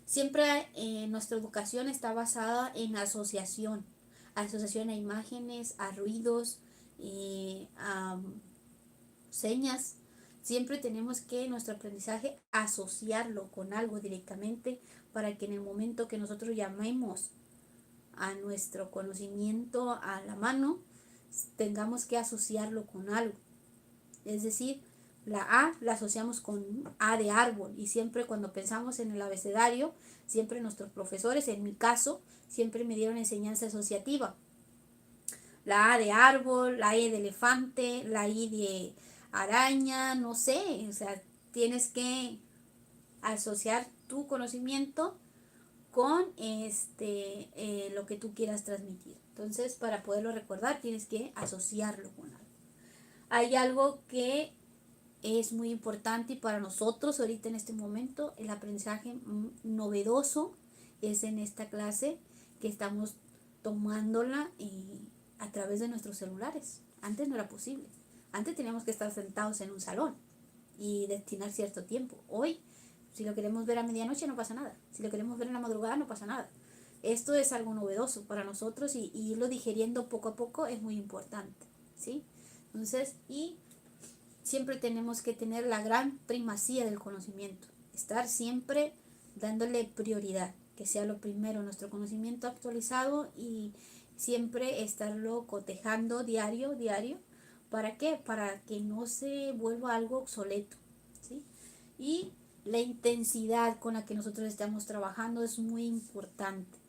Siempre nuestra educación está basada en asociación a imágenes, a ruidos, a señas. Siempre tenemos que nuestro aprendizaje asociarlo con algo directamente para que en el momento que nosotros llamemos a nuestro conocimiento a la mano, tengamos que asociarlo con algo. Es decir, la A la asociamos con A de árbol, y siempre cuando pensamos en el abecedario, siempre nuestros profesores, en mi caso, siempre me dieron enseñanza asociativa. La A de árbol, la E de elefante, la I de araña, no sé, o sea, tienes que asociar tu conocimiento con lo que tú quieras transmitir. Entonces, para poderlo recordar, tienes que asociarlo con algo. Hay algo que es muy importante y para nosotros ahorita en este momento, el aprendizaje novedoso es en esta clase que estamos tomándola a través de nuestros celulares. Antes no era posible. Antes teníamos que estar sentados en un salón y destinar cierto tiempo. Hoy, si lo queremos ver a medianoche, no pasa nada. Si lo queremos ver en la madrugada, no pasa nada. Esto es algo novedoso para nosotros y irlo digeriendo poco a poco es muy importante, ¿sí? Entonces, y siempre tenemos que tener la gran primacía del conocimiento. Estar siempre dándole prioridad, que sea lo primero, nuestro conocimiento actualizado y siempre estarlo cotejando diario. ¿Para qué? Para que no se vuelva algo obsoleto, ¿sí? Y la intensidad con la que nosotros estamos trabajando es muy importante.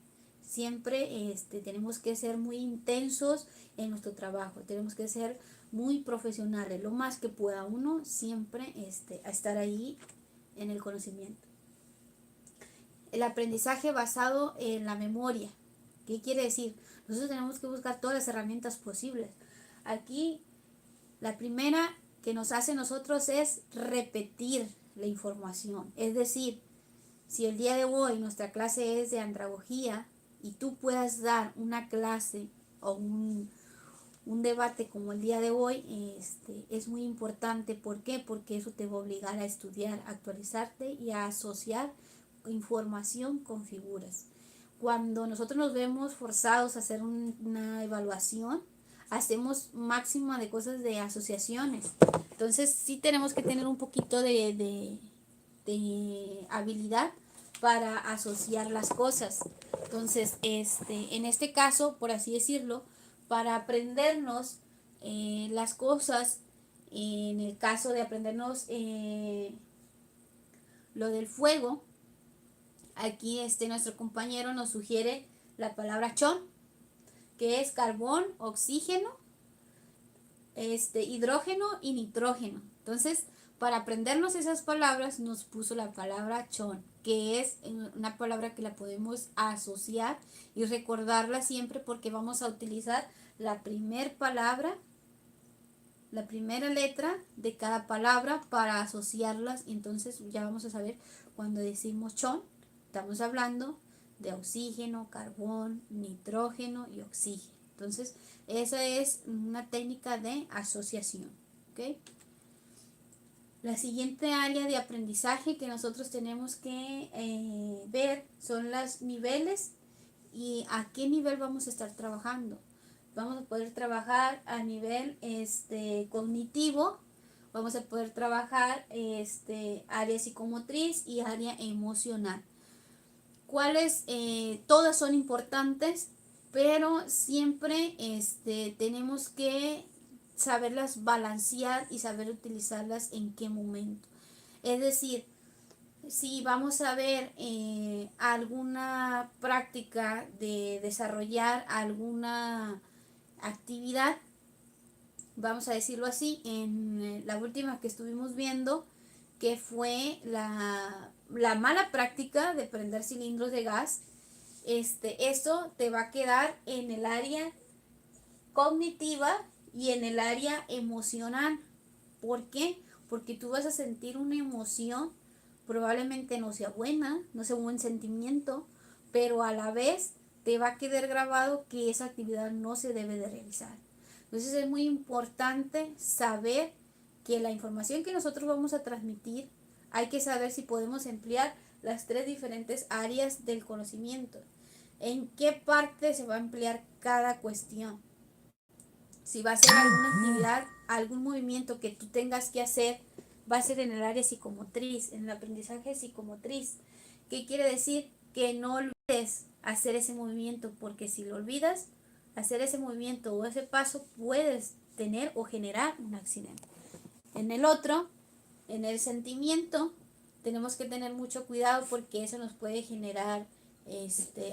Siempre tenemos que ser muy intensos en nuestro trabajo, tenemos que ser muy profesionales, lo más que pueda uno, siempre a estar ahí en el conocimiento. El aprendizaje basado en la memoria. ¿Qué quiere decir? Nosotros tenemos que buscar todas las herramientas posibles. Aquí la primera que nos hace nosotros es repetir la información. Es decir, si el día de hoy nuestra clase es de andragogía y tú puedas dar una clase o un debate como el día de hoy, es muy importante. ¿Por qué? Porque eso te va a obligar a estudiar, a actualizarte y a asociar información con figuras. Cuando nosotros nos vemos forzados a hacer una evaluación, hacemos máxima de cosas de asociaciones. Entonces sí tenemos que tener un poquito de habilidad para asociar las cosas. Entonces, en este caso, por así decirlo, para aprendernos las cosas, en el caso de aprendernos lo del fuego, aquí nuestro compañero nos sugiere la palabra chon, que es carbón, oxígeno, hidrógeno y nitrógeno. Entonces, para aprendernos esas palabras nos puso la palabra chon, que es una palabra que la podemos asociar y recordarla siempre porque vamos a utilizar la primera palabra, la primera letra de cada palabra para asociarlas. Y entonces ya vamos a saber cuando decimos chon, estamos hablando de oxígeno, carbón, nitrógeno y oxígeno. Entonces, esa es una técnica de asociación, ¿ok? La siguiente área de aprendizaje que nosotros tenemos que ver son los niveles y a qué nivel vamos a estar trabajando. Vamos a poder trabajar a nivel cognitivo, vamos a poder trabajar área psicomotriz y área emocional. ¿Cuáles? Todas son importantes, pero siempre tenemos que saberlas balancear y saber utilizarlas en qué momento. Es decir, si vamos a ver alguna práctica de desarrollar alguna actividad, vamos a decirlo así, en la última que estuvimos viendo, que fue la mala práctica de prender cilindros de gas, esto te va a quedar en el área cognitiva y en el área emocional. ¿Por qué? Porque tú vas a sentir una emoción, probablemente no sea buena, no sea un buen sentimiento, pero a la vez te va a quedar grabado que esa actividad no se debe de realizar. Entonces es muy importante saber que la información que nosotros vamos a transmitir, hay que saber si podemos emplear las tres diferentes áreas del conocimiento. ¿En qué parte se va a emplear cada cuestión? Si va a ser alguna actividad, algún movimiento que tú tengas que hacer, va a ser en el área psicomotriz, en el aprendizaje psicomotriz. ¿Qué quiere decir? Que no olvides hacer ese movimiento, porque si lo olvidas, hacer ese movimiento o ese paso, puedes tener o generar un accidente. En el otro, en el sentimiento, tenemos que tener mucho cuidado porque eso nos puede generar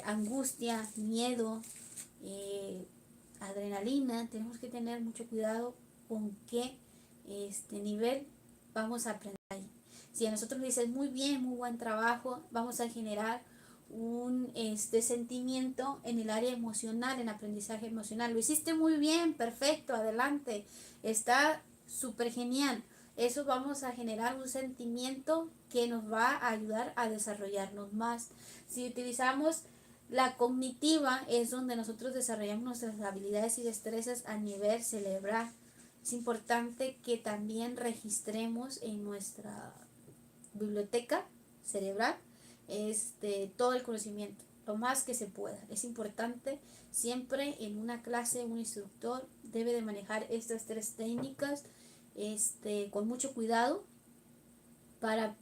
angustia, miedo, adrenalina. Tenemos que tener mucho cuidado con qué nivel vamos a aprender ahí. Si a nosotros nos dicen muy bien, muy buen trabajo, vamos a generar un sentimiento en el área emocional, en aprendizaje emocional. Lo hiciste muy bien, perfecto, adelante, está súper genial. Eso vamos a generar un sentimiento que nos va a ayudar a desarrollarnos más. Si utilizamos la cognitiva, es donde nosotros desarrollamos nuestras habilidades y destrezas a nivel cerebral. Es importante que también registremos en nuestra biblioteca cerebral todo el conocimiento, lo más que se pueda. Es importante siempre en una clase un instructor debe de manejar estas tres técnicas con mucho cuidado para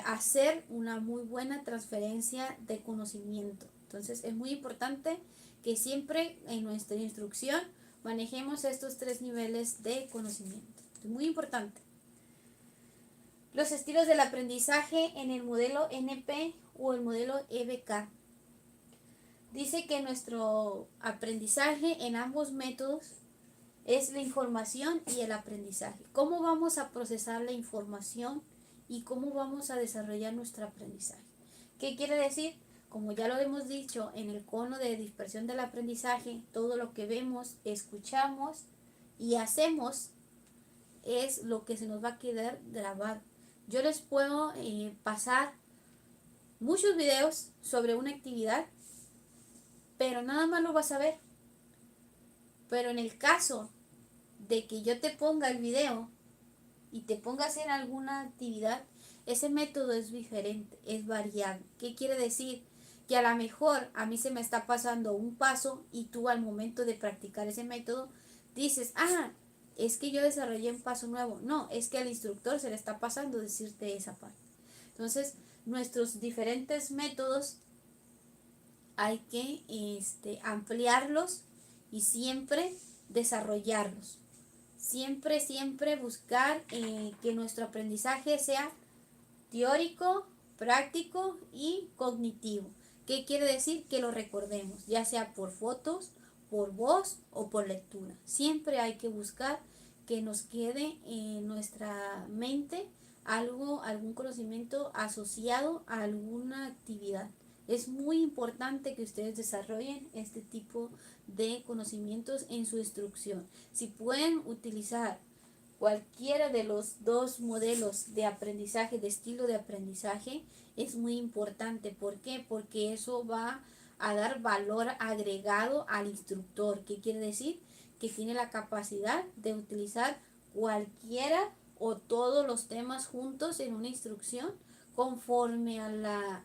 hacer una muy buena transferencia de conocimiento. Entonces es muy importante que siempre en nuestra instrucción manejemos estos tres niveles de conocimiento. Es muy importante. Los estilos del aprendizaje en el modelo NP o el modelo EBK. Dice que nuestro aprendizaje en ambos métodos es la información y el aprendizaje. ¿Cómo vamos a procesar la información y cómo vamos a desarrollar nuestro aprendizaje? ¿Qué quiere decir? Como ya lo hemos dicho, en el cono de dispersión del aprendizaje, todo lo que vemos, escuchamos y hacemos es lo que se nos va a quedar grabado. Yo les puedo pasar muchos videos sobre una actividad, pero nada más lo vas a ver. Pero en el caso de que yo te ponga el video y te ponga a hacer alguna actividad, ese método es diferente, es variable. ¿Qué quiere decir? Que a lo mejor a mí se me está pasando un paso y tú al momento de practicar ese método dices, es que yo desarrollé un paso nuevo. No, es que al instructor se le está pasando decirte esa parte. Entonces, nuestros diferentes métodos hay que ampliarlos y siempre desarrollarlos. Siempre buscar que nuestro aprendizaje sea teórico, práctico y cognitivo. ¿Qué quiere decir? Que lo recordemos, ya sea por fotos, por voz o por lectura. Siempre hay que buscar que nos quede en nuestra mente algún conocimiento asociado a alguna actividad. Es muy importante que ustedes desarrollen este tipo de conocimientos en su instrucción. Si pueden utilizar cualquiera de los dos modelos de aprendizaje, de estilo de aprendizaje, es muy importante. ¿Por qué? Porque eso va a dar valor agregado al instructor. ¿Qué quiere decir? Que tiene la capacidad de utilizar cualquiera o todos los temas juntos en una instrucción conforme a la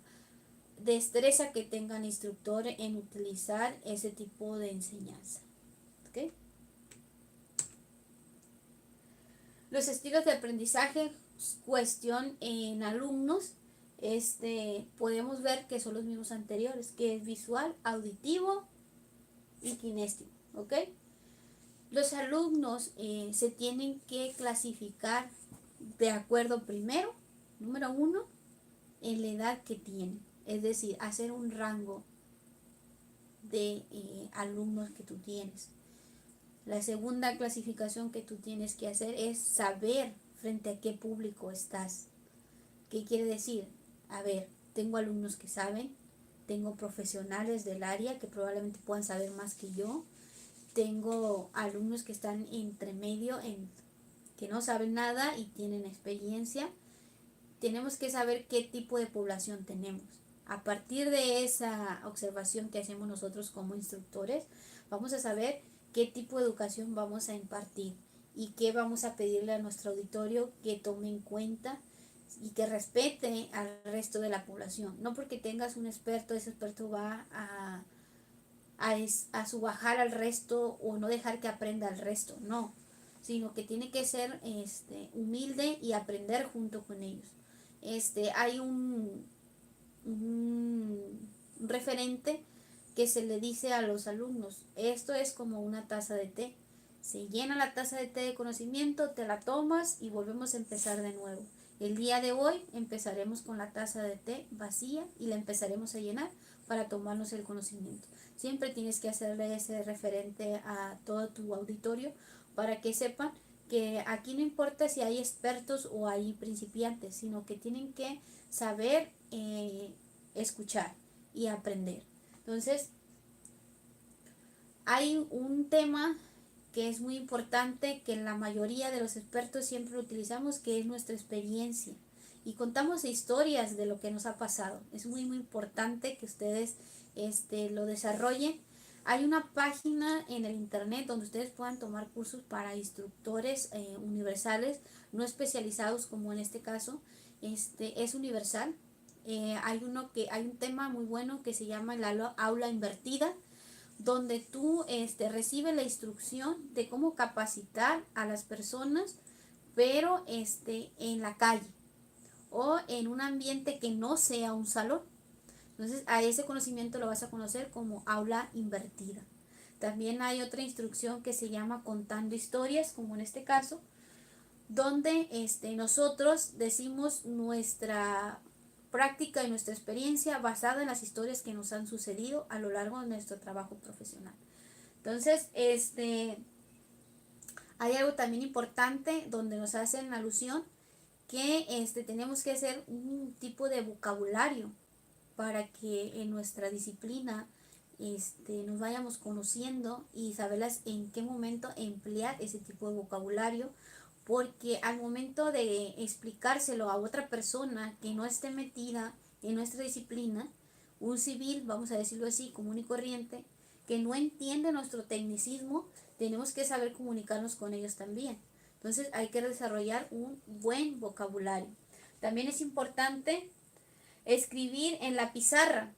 destreza que tenga el instructor en utilizar ese tipo de enseñanza. ¿Okay? Los estilos de aprendizaje, cuestión en alumnos, podemos ver que son los mismos anteriores, que es visual, auditivo y kinéstico. ¿Ok? Los alumnos se tienen que clasificar de acuerdo primero, número uno, en la edad que tienen. Es decir, hacer un rango de alumnos que tú tienes. La segunda clasificación que tú tienes que hacer es saber frente a qué público estás. ¿Qué quiere decir? A ver, tengo alumnos que saben, tengo profesionales del área que probablemente puedan saber más que yo, tengo alumnos que están entre medio, que no saben nada y tienen experiencia. Tenemos que saber qué tipo de población tenemos. A partir de esa observación que hacemos nosotros como instructores, vamos a saber qué tipo de educación vamos a impartir y qué vamos a pedirle a nuestro auditorio que tome en cuenta y que respete al resto de la población. No porque tengas un experto, ese experto va a subajar al resto o no dejar que aprenda al resto, no, sino que tiene que ser humilde y aprender junto con ellos. Hay un referente que se le dice a los alumnos, esto es como una taza de té, se llena la taza de té de conocimiento, te la tomas y volvemos a empezar de nuevo. El día de hoy empezaremos con la taza de té vacía y la empezaremos a llenar para tomarnos el conocimiento. Siempre tienes que hacerle ese referente a todo tu auditorio para que sepan que aquí no importa si hay expertos o hay principiantes, sino que tienen que saber escuchar y aprender. Entonces, hay un tema que es muy importante, que la mayoría de los expertos siempre lo utilizamos, que es nuestra experiencia. Y contamos historias de lo que nos ha pasado. Es muy, muy importante que ustedes lo desarrollen. Hay una página en el internet donde ustedes puedan tomar cursos para instructores universales, no especializados como en este caso. Es universal. Hay un tema muy bueno que se llama el aula invertida, donde tú recibes la instrucción de cómo capacitar a las personas, pero en la calle o en un ambiente que no sea un salón. Entonces, a ese conocimiento lo vas a conocer como aula invertida. También hay otra instrucción que se llama contando historias, como en este caso, donde nosotros decimos nuestra práctica y nuestra experiencia basada en las historias que nos han sucedido a lo largo de nuestro trabajo profesional. Entonces, hay algo también importante donde nos hacen alusión que tenemos que hacer un tipo de vocabulario para que en nuestra disciplina nos vayamos conociendo y saberlas en qué momento emplear ese tipo de vocabulario, porque al momento de explicárselo a otra persona que no esté metida en nuestra disciplina, un civil, vamos a decirlo así, común y corriente, que no entiende nuestro tecnicismo, tenemos que saber comunicarnos con ellos también. Entonces hay que desarrollar un buen vocabulario. También es importante escribir en la pizarra.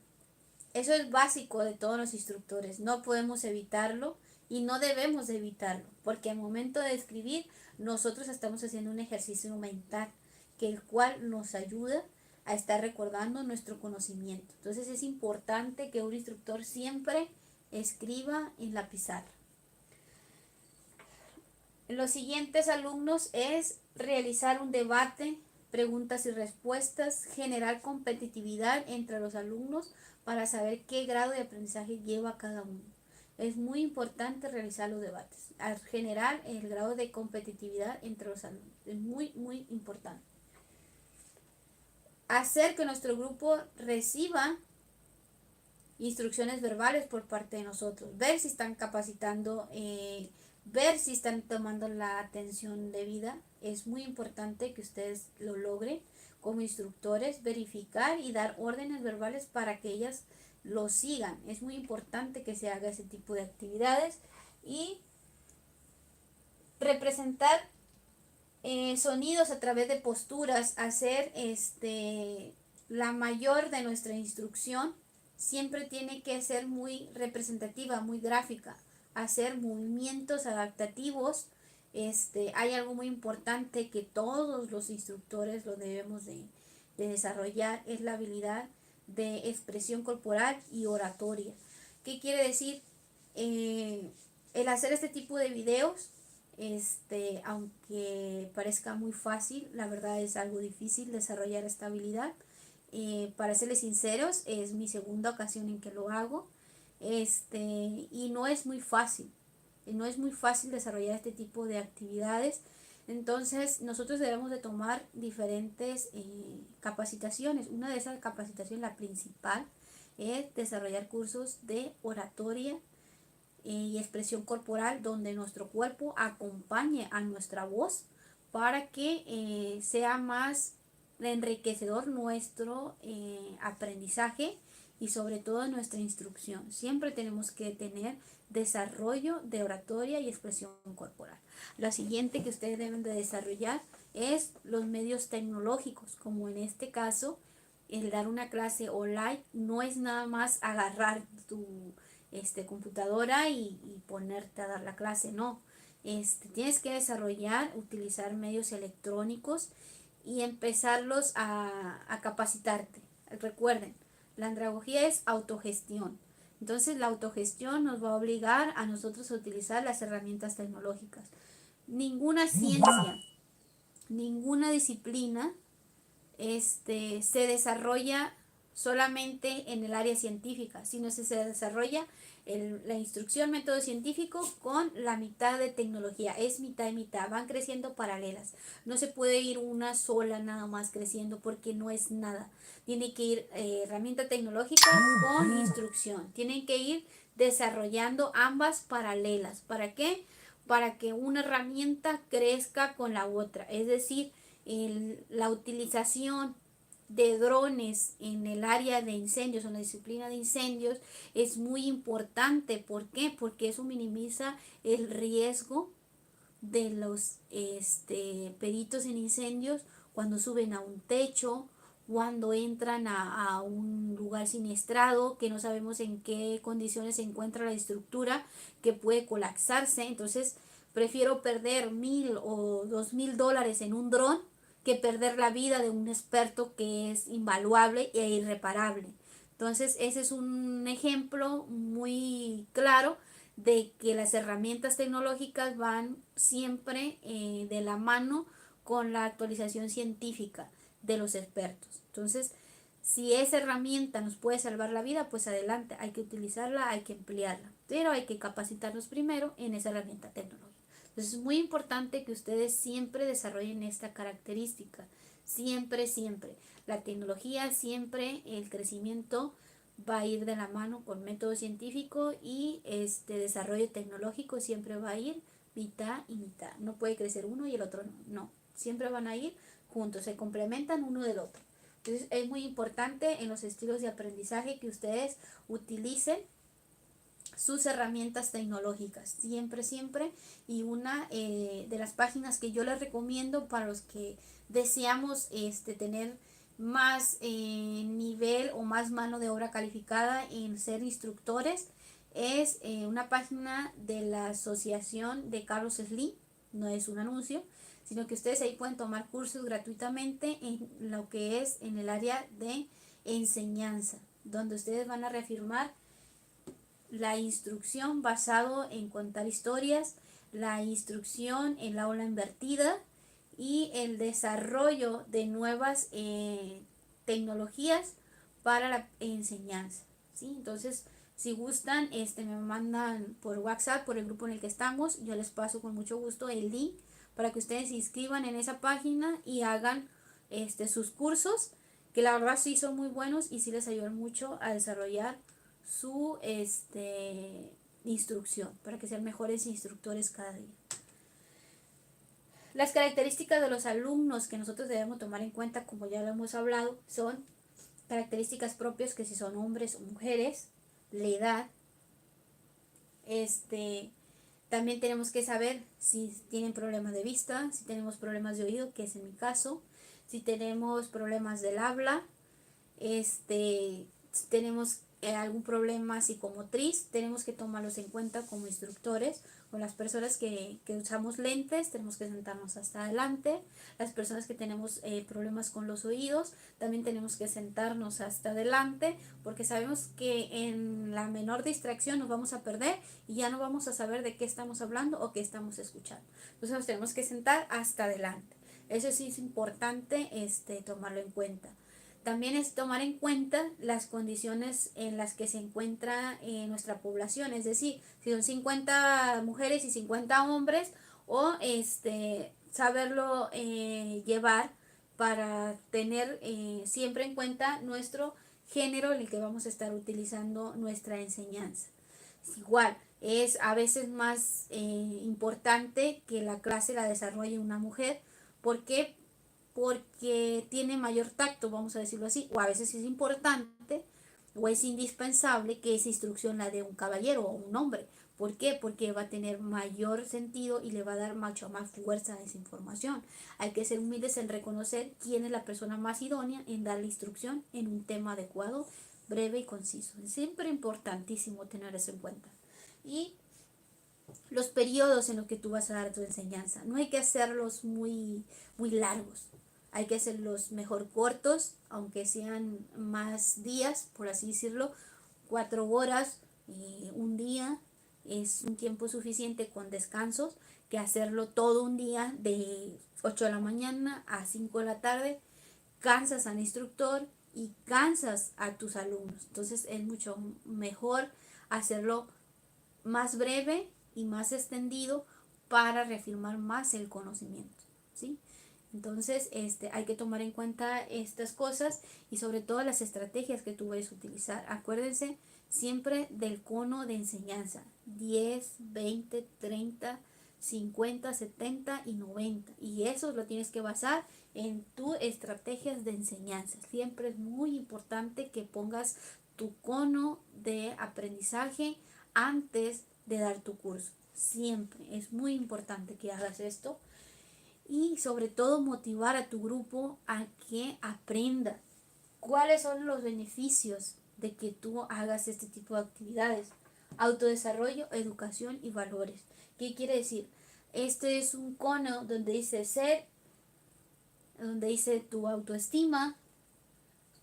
Eso es básico de todos los instructores. No podemos evitarlo y no debemos de evitarlo, porque al momento de escribir nosotros estamos haciendo un ejercicio mental, que el cual nos ayuda a estar recordando nuestro conocimiento. Entonces es importante que un instructor siempre escriba en la pizarra. Los siguientes alumnos es realizar un debate, preguntas y respuestas, generar competitividad entre los alumnos para saber qué grado de aprendizaje lleva cada uno. Es muy importante realizar los debates, al generar el grado de competitividad entre los alumnos. Es muy, muy importante. Hacer que nuestro grupo reciba instrucciones verbales por parte de nosotros, ver si están capacitando, ver si están tomando la atención debida. Es muy importante que ustedes lo logren como instructores, verificar y dar órdenes verbales para que ellas lo sigan. Es muy importante que se haga ese tipo de actividades y representar sonidos a través de posturas, hacer la mayor de nuestra instrucción siempre tiene que ser muy representativa, muy gráfica, hacer movimientos adaptativos. Hay algo muy importante que todos los instructores lo debemos de desarrollar, es la habilidad de expresión corporal y oratoria. ¿Qué quiere decir? El hacer este tipo de videos, aunque parezca muy fácil, la verdad es algo difícil desarrollar esta habilidad. Para serles sinceros, es mi segunda ocasión en que lo hago, y no es muy fácil, desarrollar este tipo de actividades. Entonces nosotros debemos de tomar diferentes capacitaciones. Una de esas capacitaciones, la principal, es desarrollar cursos de oratoria y expresión corporal, donde nuestro cuerpo acompañe a nuestra voz para que sea más enriquecedor nuestro aprendizaje y sobre todo nuestra instrucción. Siempre tenemos que tener desarrollo de oratoria y expresión corporal. Lo siguiente que ustedes deben de desarrollar es los medios tecnológicos, como en este caso el dar una clase online. No es nada más agarrar tu computadora y ponerte a dar la clase, no. Tienes que desarrollar, utilizar medios electrónicos y empezarlos a capacitarte. Recuerden, la andragogía es autogestión. Entonces la autogestión nos va a obligar a nosotros a utilizar las herramientas tecnológicas. Ninguna ciencia, ninguna disciplina se desarrolla solamente en el área científica, sino se desarrolla la instrucción, método científico con la mitad de tecnología, es mitad y mitad, van creciendo paralelas. No se puede ir una sola nada más creciendo porque no es nada. Tiene que ir herramienta tecnológica con instrucción. Tienen que ir desarrollando ambas paralelas. ¿Para qué? Para que una herramienta crezca con la otra. Es decir, la utilización de drones en el área de incendios, en la disciplina de incendios, es muy importante. ¿Por qué? Porque eso minimiza el riesgo de los peritos en incendios cuando suben a un techo, cuando entran a un lugar siniestrado, que no sabemos en qué condiciones se encuentra la estructura, que puede colapsarse. Entonces, prefiero perder $1,000 o $2,000 en un dron que perder la vida de un experto que es invaluable e irreparable. Entonces, ese es un ejemplo muy claro de que las herramientas tecnológicas van siempre de la mano con la actualización científica de los expertos. Entonces, si esa herramienta nos puede salvar la vida, pues adelante, hay que utilizarla, hay que emplearla, pero hay que capacitarnos primero en esa herramienta tecnológica. Entonces, es muy importante que ustedes siempre desarrollen esta característica, siempre, siempre. La tecnología, siempre el crecimiento va a ir de la mano con método científico y desarrollo tecnológico siempre va a ir mitad y mitad. No puede crecer uno y el otro no. No, siempre van a ir juntos, se complementan uno del otro. Entonces es muy importante en los estilos de aprendizaje que ustedes utilicen sus herramientas tecnológicas, siempre, siempre. Y una de las páginas que yo les recomiendo para los que deseamos tener más nivel o más mano de obra calificada en ser instructores es una página de la Asociación de Carlos Slim. No es un anuncio, sino que ustedes ahí pueden tomar cursos gratuitamente en lo que es en el área de enseñanza, donde ustedes van a reafirmar la instrucción basado en contar historias, la instrucción en la aula invertida y el desarrollo de nuevas tecnologías para la enseñanza, ¿sí? Entonces, si gustan, me mandan por WhatsApp, por el grupo en el que estamos, yo les paso con mucho gusto el link para que ustedes se inscriban en esa página y hagan sus cursos, que la verdad sí son muy buenos y sí les ayudan mucho a desarrollar su instrucción para que sean mejores instructores cada día. Las características de los alumnos que nosotros debemos tomar en cuenta, como ya lo hemos hablado, son características propias, que si son hombres o mujeres, la edad, también tenemos que saber si tienen problemas de vista, si tenemos problemas de oído, que es en mi caso, si tenemos problemas del habla, si tenemos algún problema psicomotriz, tenemos que tomarlos en cuenta como instructores. Con las personas que usamos lentes, tenemos que sentarnos hasta adelante. Las personas que tenemos problemas con los oídos, también tenemos que sentarnos hasta adelante, porque sabemos que en la menor distracción nos vamos a perder y ya no vamos a saber de qué estamos hablando o qué estamos escuchando. Entonces nos tenemos que sentar hasta adelante. Eso sí es importante tomarlo en cuenta. También es tomar en cuenta las condiciones en las que se encuentra nuestra población, es decir, si son 50 mujeres y 50 hombres, o saberlo llevar para tener siempre en cuenta nuestro género en el que vamos a estar utilizando nuestra enseñanza. Igual, es a veces más importante que la clase la desarrolle una mujer. ¿Por qué? Porque tiene mayor tacto, vamos a decirlo así, o a veces es importante o es indispensable que esa instrucción la dé un caballero o un hombre. ¿Por qué? Porque va a tener mayor sentido y le va a dar mucho más fuerza a esa información. Hay que ser humildes en reconocer quién es la persona más idónea en dar la instrucción en un tema adecuado, breve y conciso. Es siempre importantísimo tener eso en cuenta. Y los periodos en los que tú vas a dar tu enseñanza, no hay que hacerlos muy, muy largos. Hay que hacerlos mejor cortos, aunque sean más días, por así decirlo, 4 horas, un día, es un tiempo suficiente con descansos, que hacerlo todo un día de 8 de la mañana a 5 de la tarde, cansas al instructor y cansas a tus alumnos. Entonces es mucho mejor hacerlo más breve y más extendido para reafirmar más el conocimiento, ¿sí? Entonces, hay que tomar en cuenta estas cosas y sobre todo las estrategias que tú vayas a utilizar. Acuérdense siempre del cono de enseñanza: 10, 20, 30, 50, 70 y 90. Y eso lo tienes que basar en tus estrategias de enseñanza. Siempre es muy importante que pongas tu cono de aprendizaje antes de dar tu curso. Siempre es muy importante que hagas esto y sobre todo motivar a tu grupo a que aprenda. ¿Cuáles son los beneficios de que tú hagas este tipo de actividades? Autodesarrollo, educación y valores. ¿Qué quiere decir? Este es un cono donde dice ser, donde dice tu autoestima,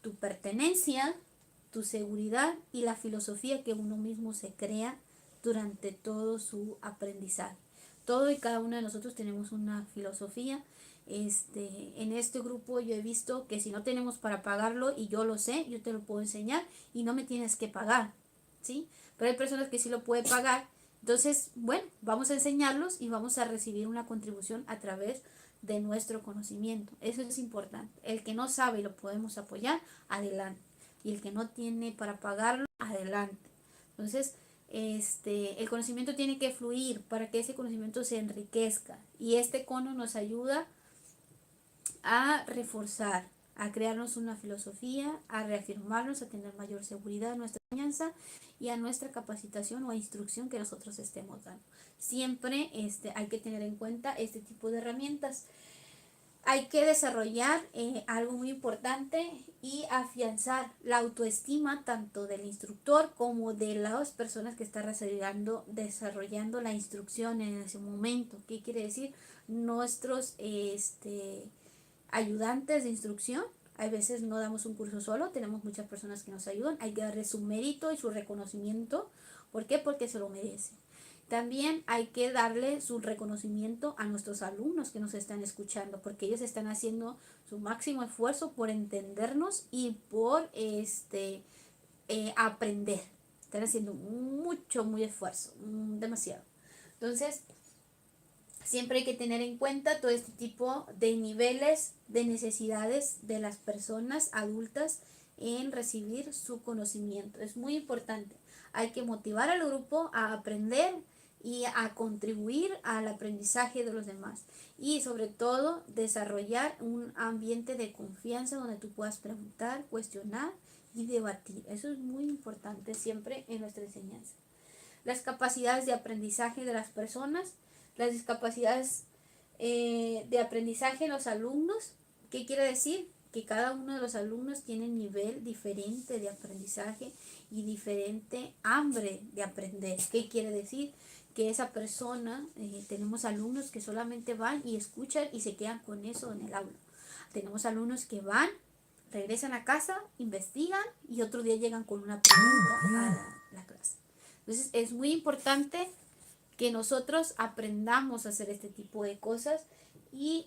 tu pertenencia, tu seguridad y la filosofía que uno mismo se crea durante todo su aprendizaje. Todo y cada uno de nosotros tenemos una filosofía. En este grupo yo he visto que si no tenemos para pagarlo, y yo lo sé, yo te lo puedo enseñar y no me tienes que pagar, ¿sí? Pero hay personas que sí lo pueden pagar. Entonces, bueno, vamos a enseñarlos y vamos a recibir una contribución a través de nuestro conocimiento. Eso es importante. El que no sabe y lo podemos apoyar, adelante. Y el que no tiene para pagarlo, adelante. Entonces, el conocimiento tiene que fluir para que ese conocimiento se enriquezca. Y este cono nos ayuda a reforzar, a crearnos una filosofía, a reafirmarnos, a tener mayor seguridad en nuestra enseñanza y a nuestra capacitación o a instrucción que nosotros estemos dando. Siempre hay que tener en cuenta este tipo de herramientas. Hay que desarrollar algo muy importante y afianzar la autoestima tanto del instructor como de las personas que están desarrollando la instrucción en ese momento. ¿Qué quiere decir? Nuestros ayudantes de instrucción. A veces no damos un curso solo, tenemos muchas personas que nos ayudan. Hay que darle su mérito y su reconocimiento. ¿Por qué? Porque se lo merecen. También hay que darle su reconocimiento a nuestros alumnos que nos están escuchando, porque ellos están haciendo su máximo esfuerzo por entendernos y por aprender. Están haciendo muy esfuerzo, demasiado. Entonces, siempre hay que tener en cuenta todo este tipo de niveles de necesidades de las personas adultas en recibir su conocimiento. Es muy importante. Hay que motivar al grupo a aprender y a contribuir al aprendizaje de los demás. Y sobre todo, desarrollar un ambiente de confianza donde tú puedas preguntar, cuestionar y debatir. Eso es muy importante siempre en nuestra enseñanza. Las capacidades de aprendizaje de las personas, las discapacidades de aprendizaje en los alumnos. ¿Qué quiere decir? Que cada uno de los alumnos tiene nivel diferente de aprendizaje y diferente hambre de aprender. ¿Qué quiere decir? Que esa persona, tenemos alumnos que solamente van y escuchan y se quedan con eso en el aula. Tenemos alumnos que van, regresan a casa, investigan y otro día llegan con una pregunta a la clase. Entonces es muy importante que nosotros aprendamos a hacer este tipo de cosas y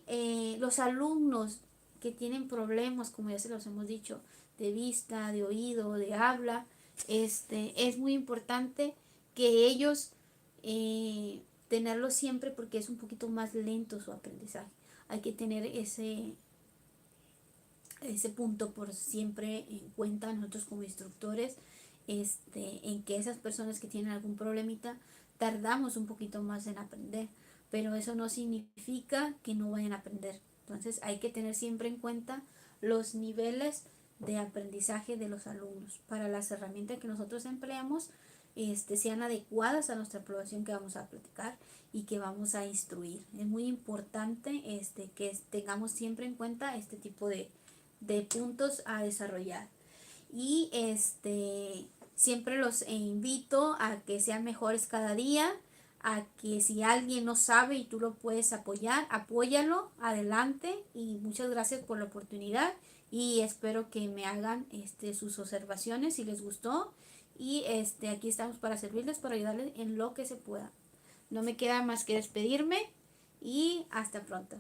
los alumnos que tienen problemas, como ya se los hemos dicho, de vista, de oído, de habla, es muy importante que ellos tenerlo siempre, porque es un poquito más lento su aprendizaje. Hay que tener ese punto por siempre en cuenta nosotros como instructores, en que esas personas que tienen algún problemita tardamos un poquito más en aprender, pero eso no significa que no vayan a aprender. Entonces hay que tener siempre en cuenta los niveles de aprendizaje de los alumnos para las herramientas que nosotros empleamos sean adecuadas a nuestra población que vamos a platicar y que vamos a instruir. Es muy importante que tengamos siempre en cuenta este tipo de puntos a desarrollar. Y siempre los invito a que sean mejores cada día, a que si alguien no sabe y tú lo puedes apoyar, apóyalo, adelante, y muchas gracias por la oportunidad y espero que me hagan sus observaciones si les gustó, y aquí estamos para servirles, para ayudarles en lo que se pueda. No me queda más que despedirme y hasta pronto.